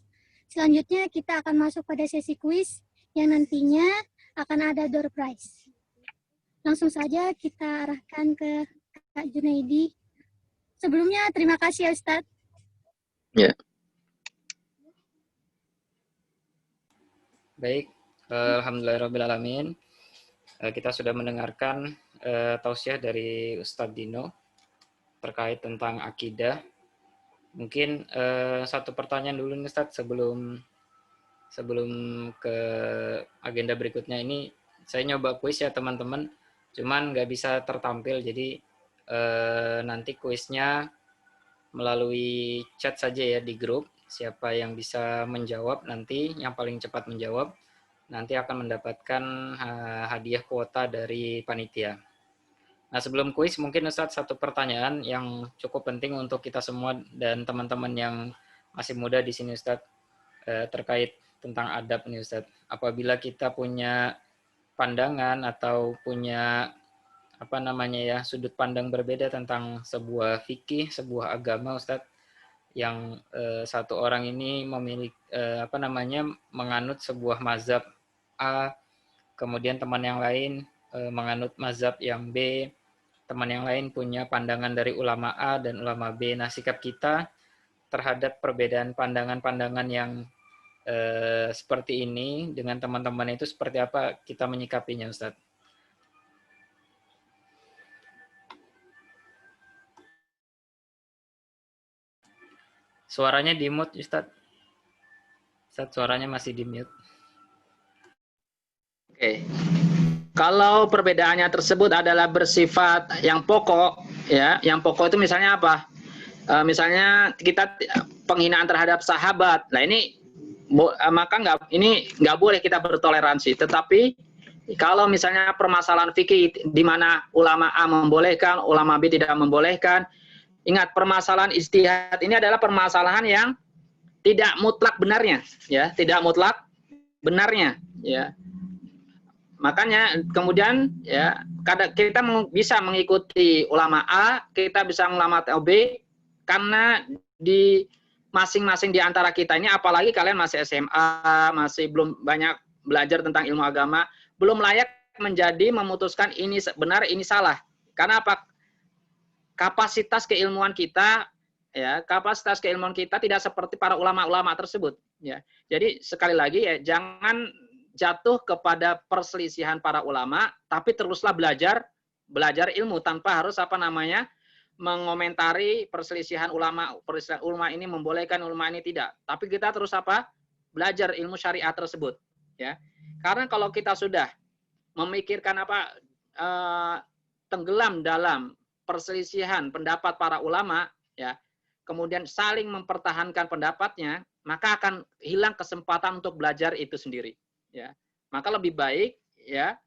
Selanjutnya kita akan masuk pada sesi kuis yang nantinya akan ada door prize. Langsung saja kita arahkan ke Kak Junaidi. Sebelumnya terima kasih ya Ustadz. Ya. Baik, alhamdulillahirrahmanirrahim. Kita sudah mendengarkan tausiah dari Ustadz Dino terkait tentang akidah. Mungkin satu pertanyaan dulu nih Ustadz sebelum ke agenda berikutnya. Ini saya nyoba kuis ya teman-teman, cuman nggak bisa tertampil, jadi nanti kuisnya melalui chat saja ya di grup. Siapa yang bisa menjawab nanti, yang paling cepat menjawab, nanti akan mendapatkan hadiah kuota dari panitia. Nah, sebelum kuis, mungkin Ustadz satu pertanyaan yang cukup penting untuk kita semua dan teman-teman yang masih muda di sini Ustadz, terkait tentang adab nih Ustadz. Apabila kita punya pandangan atau punya sudut pandang berbeda tentang sebuah fikih, sebuah agama Ustadz, yang satu orang ini memiliki menganut sebuah mazhab A, kemudian teman yang lain menganut mazhab yang B, teman yang lain punya pandangan dari ulama A dan ulama B. Nah, sikap kita terhadap perbedaan pandangan-pandangan yang seperti ini dengan teman-teman itu seperti apa kita menyikapinya, Ustadz? Suaranya di mute, Ustadz. Ustadz, suaranya masih di mute. Oke. Kalau perbedaannya tersebut adalah bersifat yang pokok, ya, yang pokok itu misalnya apa? Misalnya kita penghinaan terhadap sahabat. Nah ini maka nggak boleh kita bertoleransi. Tetapi kalau misalnya permasalahan fikih di mana ulama A membolehkan, ulama B tidak membolehkan, ingat permasalahan ijtihad ini adalah permasalahan yang tidak mutlak benarnya, ya, tidak mutlak benarnya, ya. Makanya kemudian ya kita bisa mengikuti ulama A, kita bisa ulama B karena di masing-masing di antara kita ini, apalagi kalian masih SMA, masih belum banyak belajar tentang ilmu agama, belum layak menjadi memutuskan ini benar, ini salah. Karena apa? Kapasitas keilmuan kita, ya, kapasitas keilmuan kita tidak seperti para ulama-ulama tersebut. Ya, jadi sekali lagi ya, jangan jatuh kepada perselisihan para ulama, tapi teruslah belajar ilmu tanpa harus mengomentari perselisihan ulama ini membolehkan, ulama ini tidak. Tapi kita terus belajar ilmu syariat tersebut, ya. Karena kalau kita sudah memikirkan tenggelam dalam perselisihan pendapat para ulama, ya, kemudian saling mempertahankan pendapatnya, maka akan hilang kesempatan untuk belajar itu sendiri, ya. Maka lebih baik, ya,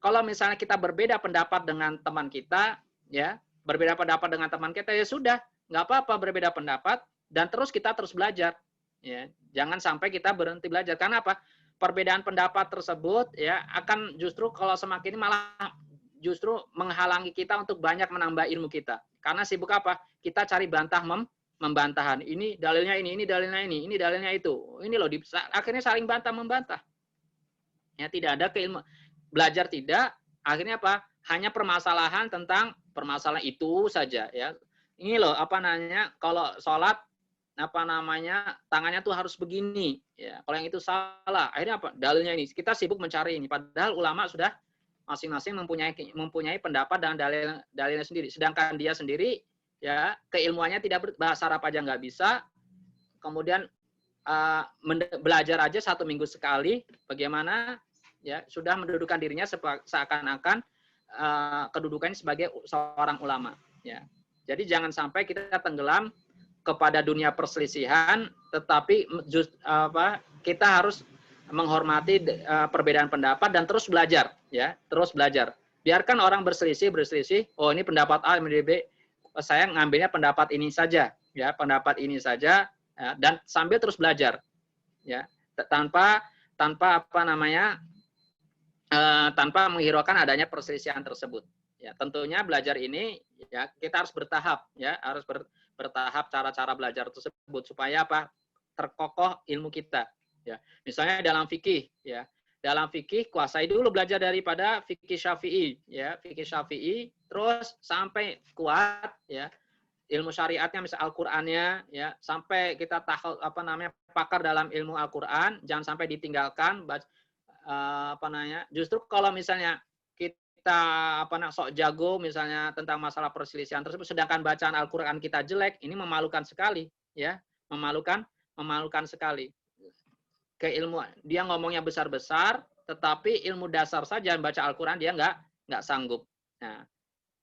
kalau misalnya kita berbeda pendapat dengan teman kita, ya, berbeda pendapat dengan teman kita, ya sudah, nggak apa-apa berbeda pendapat, dan kita terus belajar, ya. Jangan sampai kita berhenti belajar. Karena apa? Perbedaan pendapat tersebut, ya, akan justru kalau semakin malah justru menghalangi kita untuk banyak menambah ilmu kita. Karena sibuk apa? Kita cari bantah membantahan. Ini dalilnya ini dalilnya ini dalilnya itu. Ini loh, akhirnya saling bantah-membantah. Ya, tidak ada keilmuan. Belajar tidak, akhirnya apa? Hanya permasalahan tentang permasalahan itu saja ya. Ini loh kalau sholat tangannya tuh harus begini ya. Kalau yang itu salah, akhirnya apa? Dalilnya ini. Kita sibuk mencari ini, padahal ulama sudah masing-masing mempunyai pendapat dan dalilnya sendiri. Sedangkan dia sendiri ya keilmuannya tidak bahasa Arab aja nggak bisa. Kemudian belajar aja 1 minggu sekali, bagaimana ya sudah mendudukan dirinya seakan-akan kedudukannya sebagai seorang ulama ya. Jadi jangan sampai kita tenggelam kepada dunia perselisihan, tetapi kita harus menghormati perbedaan pendapat dan terus belajar ya, terus belajar. Biarkan orang berselisih, oh ini pendapat A, ini B, saya ngambilnya pendapat ini saja ya, pendapat ini saja ya, dan sambil terus belajar ya, tanpa tanpa menghiraukan adanya perselisihan tersebut. Ya, tentunya belajar ini ya kita harus bertahap ya, harus bertahap cara-cara belajar tersebut supaya apa? Terkokoh ilmu kita. Ya, misalnya dalam fikih ya. Dalam fikih kuasai dulu belajar daripada fikih Syafi'i ya, fikih Syafi'i terus sampai kuat ya. Ilmu syariatnya misal Al-Qur'annya ya, sampai kita tahu pakar dalam ilmu Al-Qur'an, jangan sampai ditinggalkan. Justru kalau misalnya kita sok jago misalnya tentang masalah perselisihan tersebut, sedangkan bacaan Al-Qur'an kita jelek, ini memalukan sekali ya, memalukan sekali. Keilmuan dia ngomongnya besar-besar, tetapi ilmu dasar saja baca Al-Qur'an dia nggak sanggup. Nah,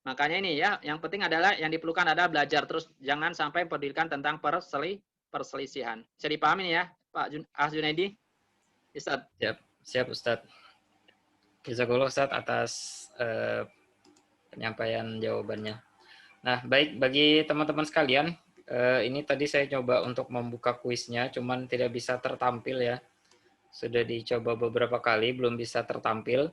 makanya ini ya, yang penting adalah yang diperlukan adalah belajar terus, jangan sampai pendidikan tentang perselisihan. Bisa dipahami ya, Pak Junaidi? Ustaz. Siap Ustadz. Jazakallah Ustadz atas penyampaian jawabannya. Nah, baik, bagi teman-teman sekalian, ini tadi saya coba untuk membuka kuisnya, cuman tidak bisa tertampil ya. Sudah dicoba beberapa kali, belum bisa tertampil.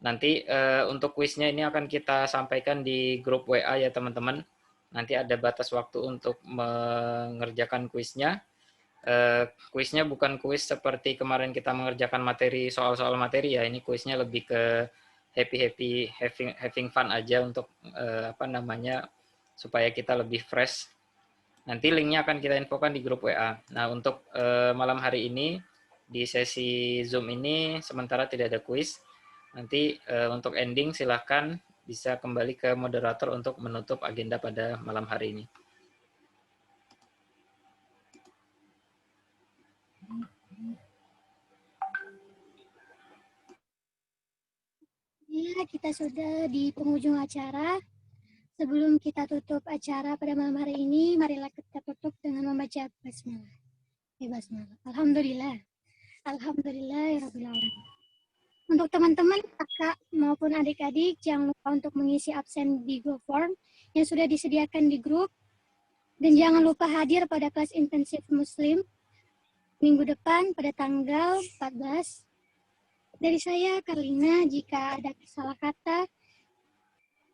Nanti untuk kuisnya ini akan kita sampaikan di grup WA ya teman-teman. Nanti ada batas waktu untuk mengerjakan kuisnya. Kuisnya bukan kuis seperti kemarin kita mengerjakan materi soal-soal materi ya. Ini kuisnya lebih ke having fun aja untuk supaya kita lebih fresh. Nanti linknya akan kita infokan di grup WA. Nah, untuk malam hari ini di sesi Zoom ini sementara tidak ada kuis. Nanti untuk ending silahkan bisa kembali ke moderator untuk menutup agenda pada malam hari ini. Ya, kita sudah di penghujung acara. Sebelum kita tutup acara pada malam hari ini, marilah kita tutup dengan membaca basmalah. Basmalah. Alhamdulillah. Alhamdulillahirrahmanirrahim. Untuk teman-teman, kakak maupun adik-adik, jangan lupa untuk mengisi absen di Google Form yang sudah disediakan di grup. Dan jangan lupa hadir pada kelas intensif Muslim minggu depan pada tanggal 14. Dari saya, Karlina, jika ada salah kata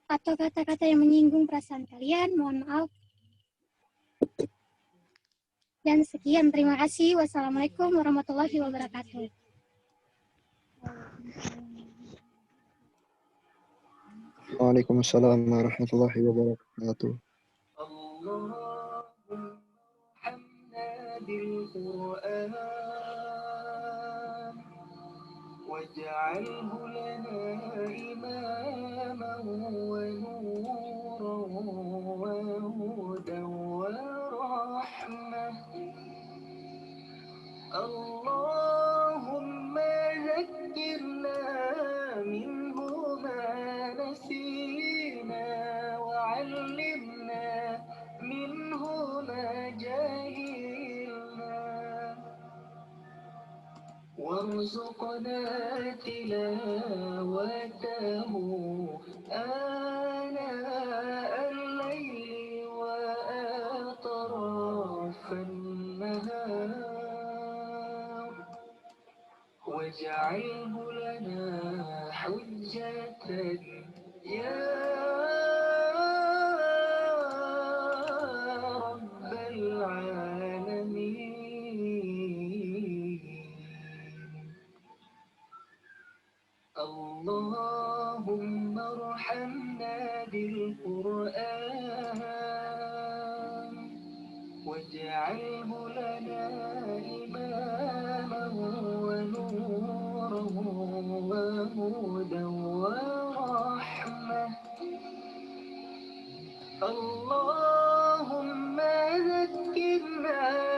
atau kata-kata yang menyinggung perasaan kalian, mohon maaf. Dan sekian, terima kasih. Wassalamualaikum warahmatullahi wabarakatuh. Waalaikumsalam warahmatullahi wabarakatuh. واجعله لنا إماما ونورا وهدى ورحمة اللهم ذكرنا منه ما نسينا وعلمنا منه ما جهلنا وارزقنا تلاوته آناء الليل وأطراف النهار واجعله لنا حجة يا رب واجعله لنا إماما ونورا وهدى ورحمة. اللهم ذكرنا